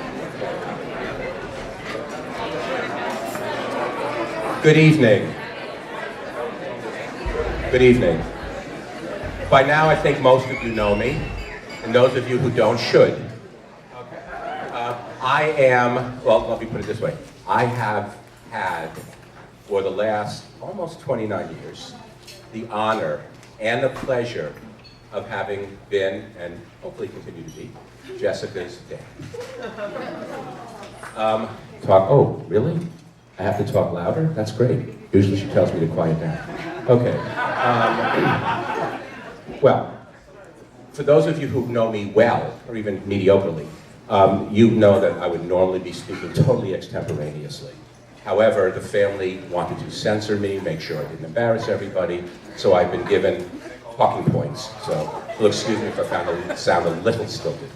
Good evening. Good evening. By now, I think most of you know me, and those of you who don't should. I am, well, let me put it this way. I have had, for the last almost 29 years, the honor and the pleasure of having been, and hopefully continue to be, Jessica's dad. Oh, really? I have to talk louder? That's great. Usually she tells me to quiet down. Okay. Well, for those of you who know me well, or even mediocrely, you know that I would normally be speaking totally extemporaneously. However, the family wanted to censor me, make sure I didn't embarrass everybody, so I've been given talking points. So you'll excuse me if I sound a little stilted.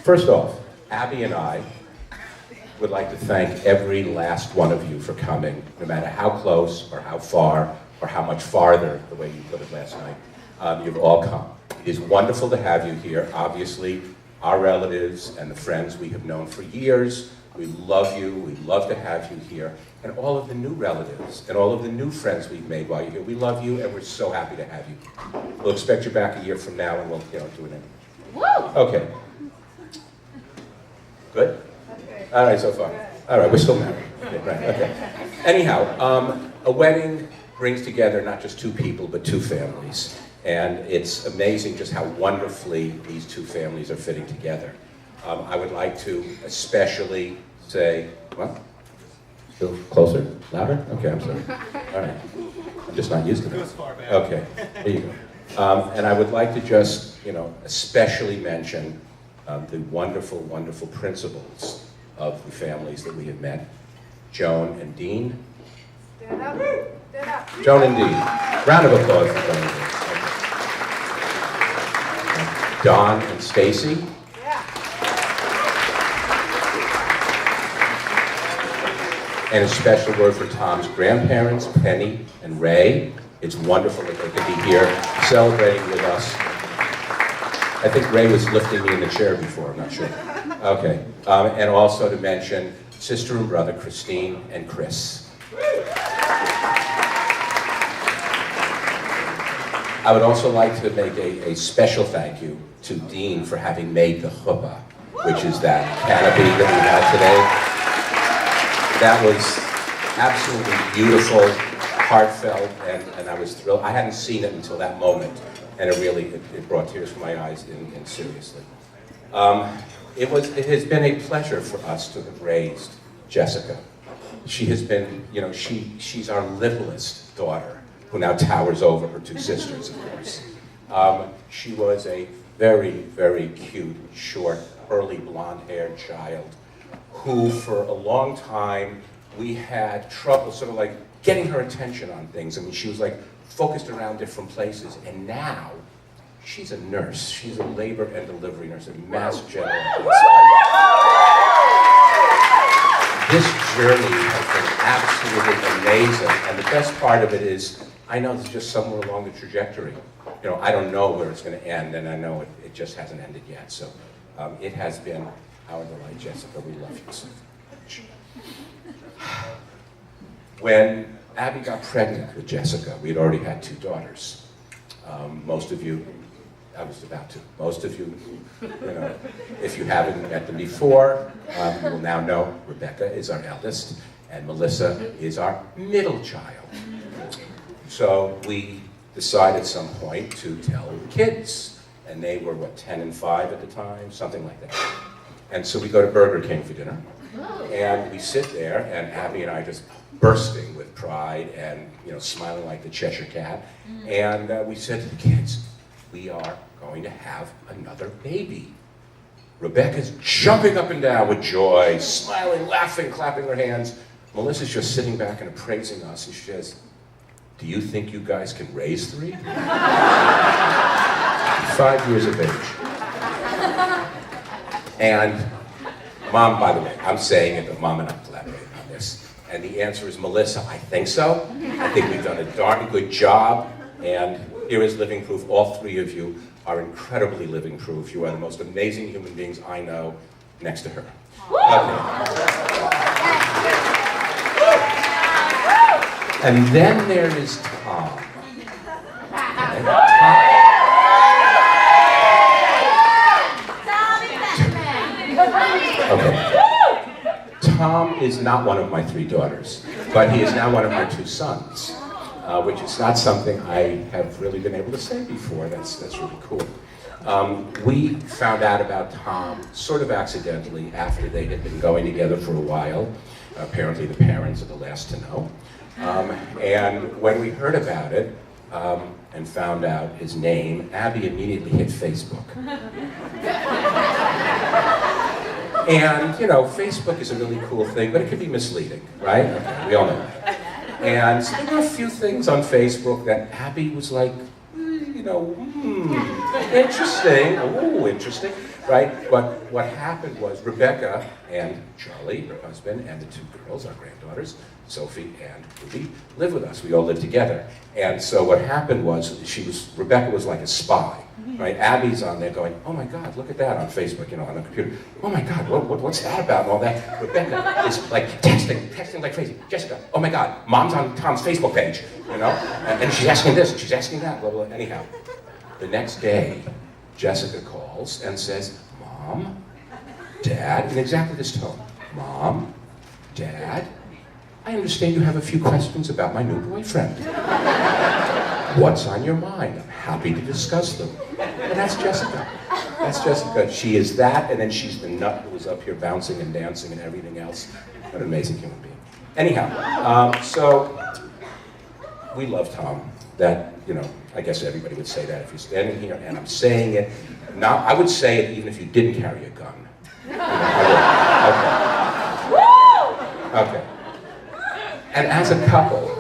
First off, Abby and I would like to thank every last one of you for coming, no matter how close or how far or how much farther, the way you put it last night. You've all come. It is wonderful to have you here. Obviously, our relatives and the friends we have known for years, we love you, we love to have you here. And all of the new relatives and all of the new friends we've made while you're here, we love you and we're so happy to have you. We'll expect you back a year from now and we'll do it anyway. Woo! Okay. Good? All right, so far. All right, we're still married. Okay, right, okay. Anyhow, a wedding brings together not just two people, but two families. And it's amazing just how wonderfully these two families are fitting together. I would like to especially say, well, still closer, louder? Okay, I'm sorry. All right. I'm just not used to that. Okay, there you go. And I would like to just, especially mention the wonderful, wonderful principals of the families that we have met. Joan and Dean. Stand up. Stand up. Joan and Dean. Round of applause for Joan and Dean. Okay. Don and Stacy. And a special word for Tom's grandparents, Penny and Ray. It's wonderful that they could be here celebrating with us. I think Ray was lifting me in the chair before, I'm not sure. Okay, and also to mention sister and brother, Christine and Chris. I would also like to make a special thank you to Dean for having made the chuppah. which is that canopy that we had today. That was absolutely beautiful, heartfelt, and I was thrilled. I hadn't seen it until that moment, and it brought tears to my eyes, and seriously. It has been a pleasure for us to have raised Jessica. She has been, you know, she's our littlest daughter, who now towers over her two sisters, of course. She was a very, very cute, short, curly, blonde-haired child who, for a long time, we had trouble sort of like getting her attention on things. I mean, she was like focused around different places, and now she's a nurse. She's a labor and delivery nurse at Mass General Hospital. This journey has been absolutely amazing, and the best part of it is, I know it's just somewhere along the trajectory. You know, I don't know where it's going to end, and I know it just hasn't ended yet. So it has been our delight, Jessica. We love you so much. When Abby got pregnant with Jessica, we had already had two daughters. Most of you, I was about to, most of you, you know, if you haven't met them before, you will now know Rebecca is our eldest, and Melissa is our middle child. So we decided at some point to tell the kids, and they were, what, 10 and 5 at the time, something like that. And so we go to Burger King for dinner, and we sit there, and Abby and I just bursting with pride and, you know, smiling like the Cheshire Cat. And we said to the kids, we are going to have another baby. Rebecca's jumping up and down with joy, smiling, laughing, clapping her hands. Melissa's just sitting back and appraising us, and she says, do you think you guys can raise 3? 5 years of age. And Mom, by the way, I'm saying it, but Mom and I collaborated on this. And the answer is, Melissa, I think so. I think we've done a darn good job. And here is living proof. All 3 of you are incredibly living proof. You are the most amazing human beings I know next to her. Okay. And then there is Tom. Okay. Tom is not one of my 3 daughters, but he is now one of my 2 sons, which is not something I have really been able to say before. That's really cool. We found out about Tom sort of accidentally after they had been going together for a while. Apparently the parents are the last to know. And when we heard about it and found out his name, Abby immediately hit Facebook. And, you know, Facebook is a really cool thing, but it can be misleading, right? Okay, we all know that. And so there were a few things on Facebook that Abby was like, you know, interesting, oh, interesting, right? But what happened was Rebecca and Charlie, her husband, and the 2 girls, our granddaughters, Sophie and Ruby, live with us. We all live together. And so what happened was, Rebecca was like a spy, right? Abby's on there going, oh my God, look at that on Facebook, you know, on the computer. Oh my God, what's that about and all that? Rebecca is like texting like crazy. Jessica, oh my God, Mom's on Tom's Facebook page, you know? And she's asking this, and she's asking that, blah, blah, blah. Anyhow, the next day, Jessica calls and says, Mom, Dad, in exactly this tone. Mom, Dad, I understand you have a few questions about my new boyfriend. What's on your mind? I'm happy to discuss them. And that's Jessica. That's Jessica. She is that, and then she's the nut who was up here bouncing and dancing and everything else. What an amazing human being. Anyhow, so we love Tom. That, you know, I guess everybody would say that if you're standing here, and I'm saying it. Now, I would say it even if you didn't carry a gun. You know, okay. And as a couple,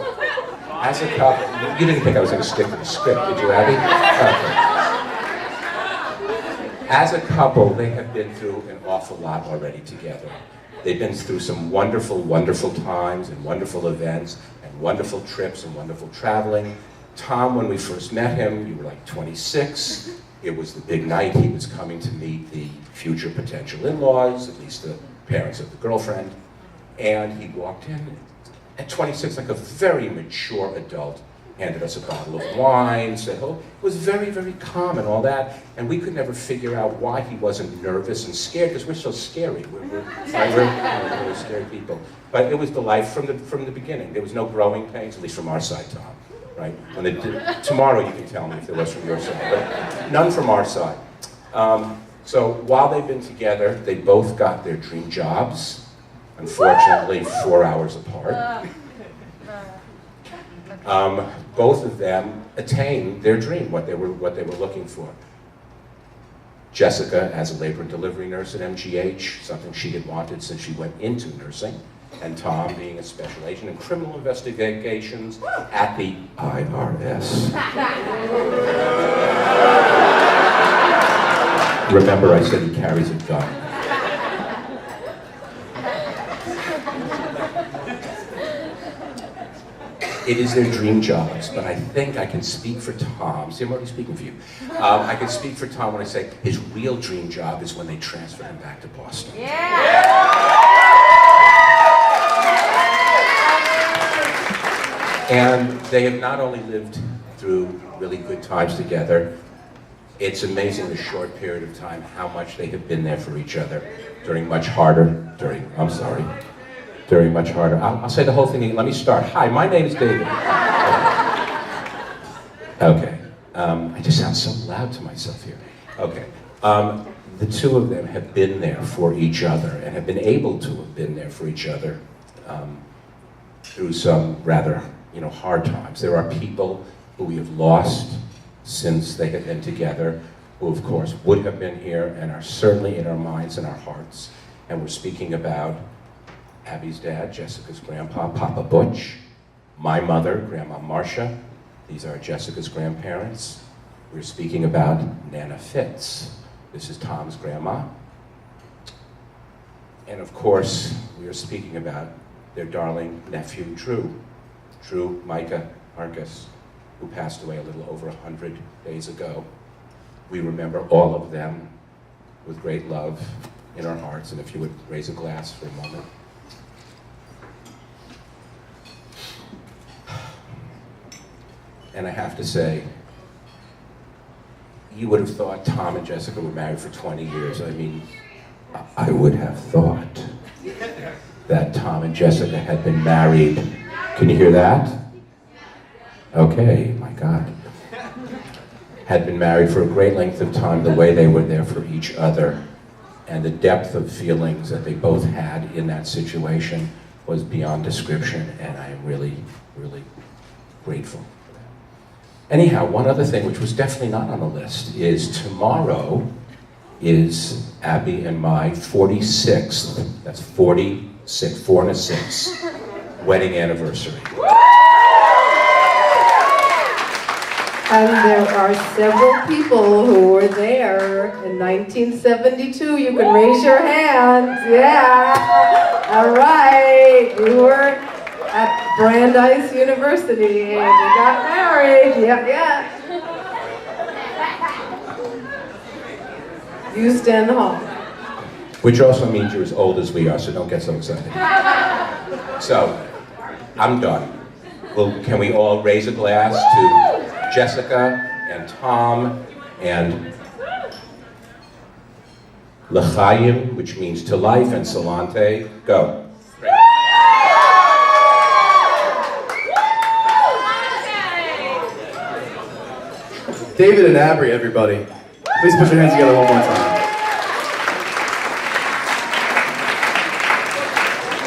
you didn't think I was going to stick to the script, did you, Abby? Okay. As a couple, they have been through an awful lot already together. They've been through some wonderful, wonderful times and wonderful events and wonderful trips and wonderful traveling. Tom, when we first met him, you were like 26. It was the big night. He was coming to meet the future potential in-laws, at least the parents of the girlfriend. And he walked in at 26, like a very mature adult, handed us a bottle of wine, said, oh, it was very, very calm and all that. And we could never figure out why he wasn't nervous and scared, because we're so scary. We're scary people. But it was the life from the beginning. There was no growing pains, at least from our side, Tom. Right? When tomorrow you can tell me if there was from your side, but none from our side. So while they've been together, they both got their dream jobs. Unfortunately, 4 hours apart. Both of them attained their dream, what they were looking for. Jessica as a labor and delivery nurse at MGH, something she had wanted since she went into nursing, and Tom being a special agent in criminal investigations at the IRS. Remember, I said he carries a gun. It is their dream jobs, but I think I can speak for Tom. See, I'm already speaking for you. I can speak for Tom when I say his real dream job is when they transfer him back to Boston. And they have not only lived through really good times together, it's amazing the short period of time how much they have been there for each other during much harder, I'll say the whole thing again. Let me start. Hi, my name is David. Okay. I just sound so loud to myself here. Okay. The two of them have been there for each other and have been able to have been there for each other through some rather, hard times. There are people who we have lost since they have been together, who of course would have been here and are certainly in our minds and our hearts. And we're speaking about Abby's dad, Jessica's grandpa, Papa Butch, my mother, Grandma Marcia. These are Jessica's grandparents. We're speaking about Nana Fitz. This is Tom's grandma. And of course, we are speaking about their darling nephew, Drew Micah Marcus, who passed away a little over 100 days ago. We remember all of them with great love in our hearts. And if you would raise a glass for a moment. And I have to say, you would have thought Tom and Jessica were married for 20 years. I mean, I would have thought that Tom and Jessica had been married. Can you hear that? Okay, my God. Had been married for a great length of time, the way they were there for each other. And the depth of feelings that they both had in that situation was beyond description, and I am really, really grateful. Anyhow, one other thing which was definitely not on the list is tomorrow is Abby and my 46th, that's 46, 4 and a 6, wedding anniversary. And there are several people who were there in 1972. You can raise your hands. Yeah. All right. We were at Brandeis University and we got married. Yeah. You stand home. Which also means you're as old as we are, so don't get so excited. So, I'm done. Well, can we all raise a glass to Jessica and Tom and L'chaim, which means to life, and Salante. Go. David and Abby, everybody. Please put your hands together one more time.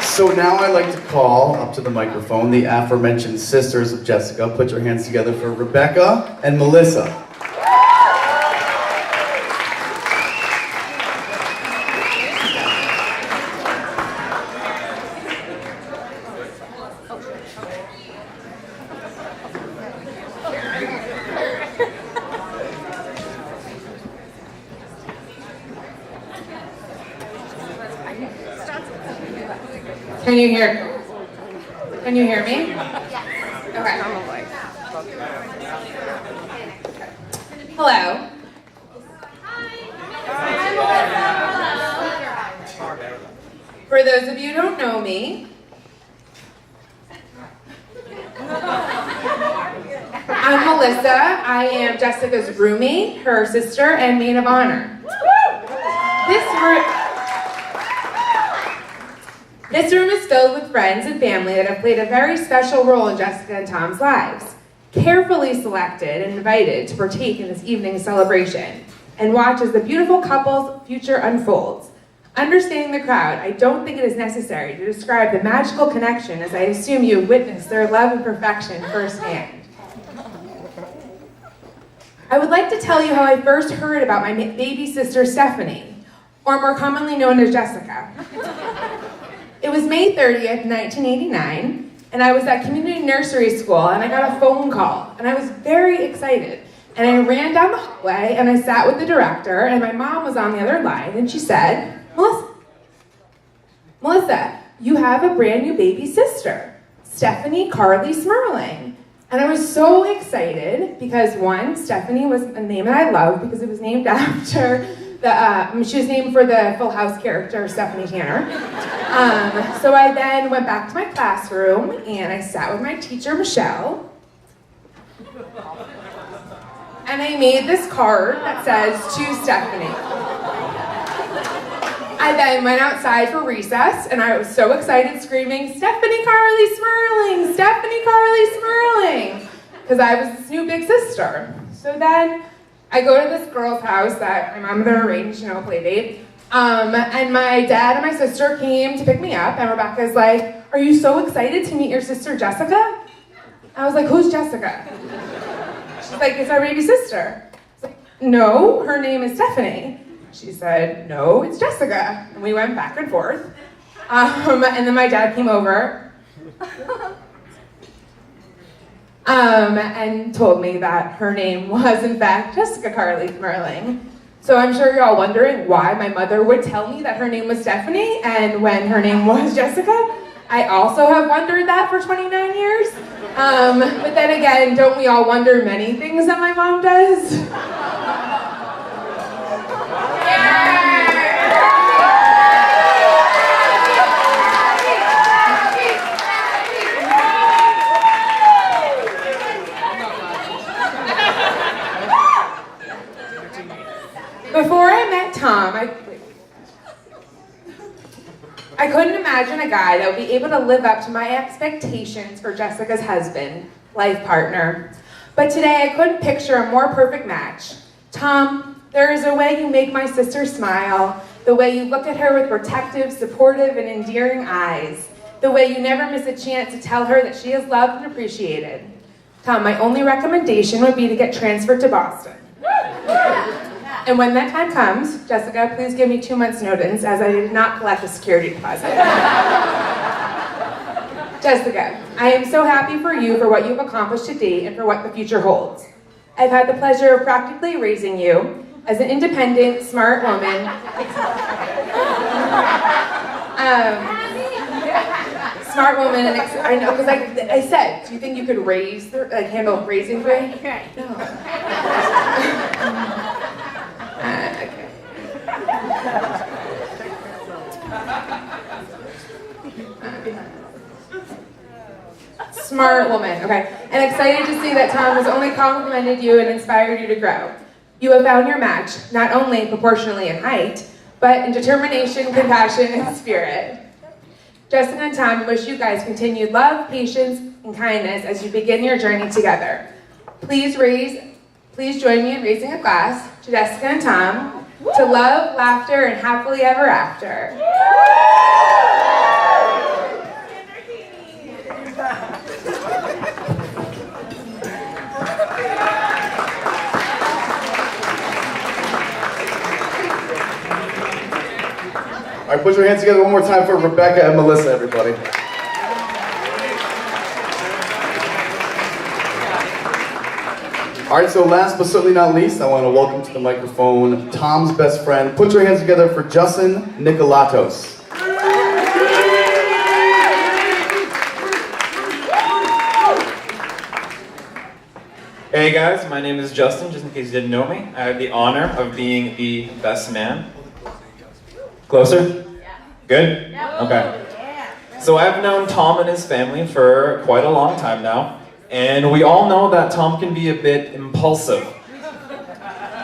So now I'd like to call up to the microphone the aforementioned sisters of Jessica. Put your hands together for Rebecca and Melissa. Can you hear me? Okay. Hello. For those of you who don't know me, I'm Melissa. I am Jessica's roommate, her sister, and maid of honor. This room is filled with friends and family that have played a very special role in Jessica and Tom's lives. Carefully selected and invited to partake in this evening's celebration and watch as the beautiful couple's future unfolds. Understanding the crowd, I don't think it is necessary to describe the magical connection as I assume you have witnessed their love and perfection firsthand. I would like to tell you how I first heard about my baby sister Stephanie, or more commonly known as Jessica. It was May 30th, 1989, and I was at community nursery school and I got a phone call and I was very excited. And I ran down the hallway and I sat with the director and my mom was on the other line and she said, Melissa, you have a brand new baby sister, Stephanie Carly Smerling. And I was so excited because one, Stephanie was a name that I love because it was named after she was named for the Full House character, Stephanie Tanner. So I then went back to my classroom and I sat with my teacher, Michelle. And I made this card that says, to Stephanie. I then went outside for recess and I was so excited screaming, Stephanie Carly Smerling, Stephanie Carly Smerling, because I was this new big sister. So then I go to this girl's house that my mom had arranged, a play date. And my dad and my sister came to pick me up and Rebecca's like, are you so excited to meet your sister Jessica? I was like, who's Jessica? She's like, it's our baby sister. I was like, no, her name is Stephanie. She said, no, it's Jessica. And we went back and forth. And then my dad came over and told me that her name was, in fact, Jessica Carly Smerling. So I'm sure you're all wondering why my mother would tell me that her name was Stephanie and when her name was Jessica. I also have wondered that for 29 years. But then again, don't we all wonder many things that my mom does? Before I met Tom, I couldn't imagine a guy that would be able to live up to my expectations for Jessica's husband, life partner. But today I couldn't picture a more perfect match. Tom, there is a way you make my sister smile, the way you look at her with protective, supportive, and endearing eyes, the way you never miss a chance to tell her that she is loved and appreciated. Tom, my only recommendation would be to get transferred to Boston. And when that time comes, Jessica, please give me 2 months' notice, as I did not collect a security deposit. Jessica, I am so happy for you for what you've accomplished to date and for what the future holds. I've had the pleasure of practically raising you as an independent, smart woman. Smart woman, and I know, because I said, do you think you could handle raising for me? No. Okay. Smart woman, okay. And excited to see that Tom has only complimented you and inspired you to grow. You have found your match, not only proportionally in height, but in determination, compassion, and spirit. Jessica and Tom wish you guys continued love, patience, and kindness as you begin your journey together. Please join me in raising a glass to Jessica and Tom, to love, laughter, and happily ever after. All right, put your hands together one more time for Rebecca and Melissa, everybody. All right, so last but certainly not least, I want to welcome to the microphone Tom's best friend. Put your hands together for Justin Nikolatos. Hey guys, my name is Justin, just in case you didn't know me. I have the honor of being the best man. Closer? Good? Okay. So I've known Tom and his family for quite a long time now. And we all know that Tom can be a bit impulsive.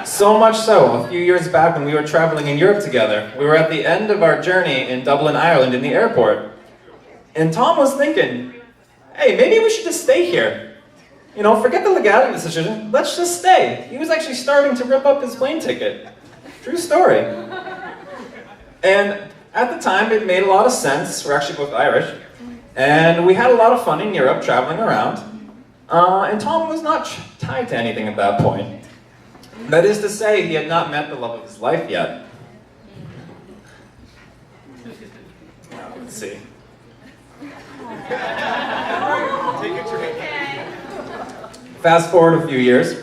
So much so, a few years back when we were traveling in Europe together, we were at the end of our journey in Dublin, Ireland, in the airport. And Tom was thinking, hey, maybe we should just stay here. You know, forget the legality of the decision, let's just stay. He was actually starting to rip up his plane ticket. True story. And at the time, it made a lot of sense. We're actually both Irish. And we had a lot of fun in Europe, traveling around. And Tom was not tied to anything at that point. That is to say, he had not met the love of his life yet. Let's see. Fast forward a few years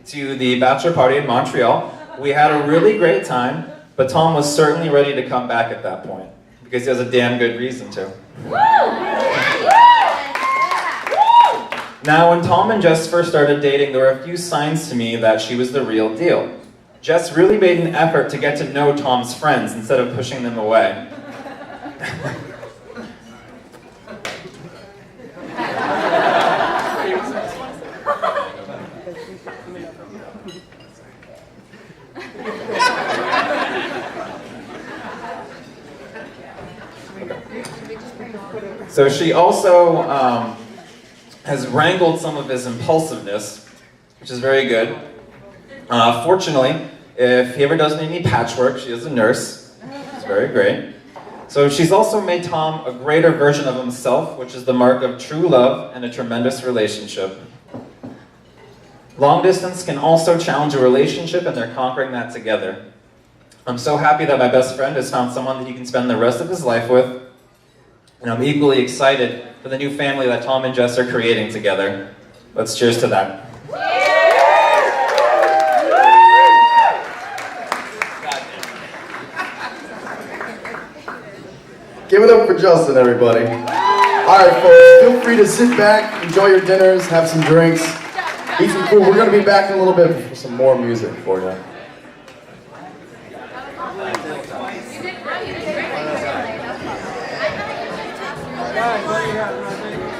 to the bachelor party in Montreal. We had a really great time, but Tom was certainly ready to come back at that point, because he has a damn good reason to. Now, when Tom and Jess first started dating, there were a few signs to me that she was the real deal. Jess really made an effort to get to know Tom's friends instead of pushing them away. So she also has wrangled some of his impulsiveness, which is very good. Fortunately, if he ever does need any patchwork, she is a nurse. It's very great. So she's also made Tom a greater version of himself, which is the mark of true love and a tremendous relationship. Long distance can also challenge a relationship, and they're conquering that together. I'm so happy that my best friend has found someone that he can spend the rest of his life with. And I'm equally excited for the new family that Tom and Jess are creating together. Let's cheers to that. Give it up for Justin, everybody. All right, folks, feel free to sit back, enjoy your dinners, have some drinks, eat some food. We're going to be back in a little bit for some more music for you. What do you got?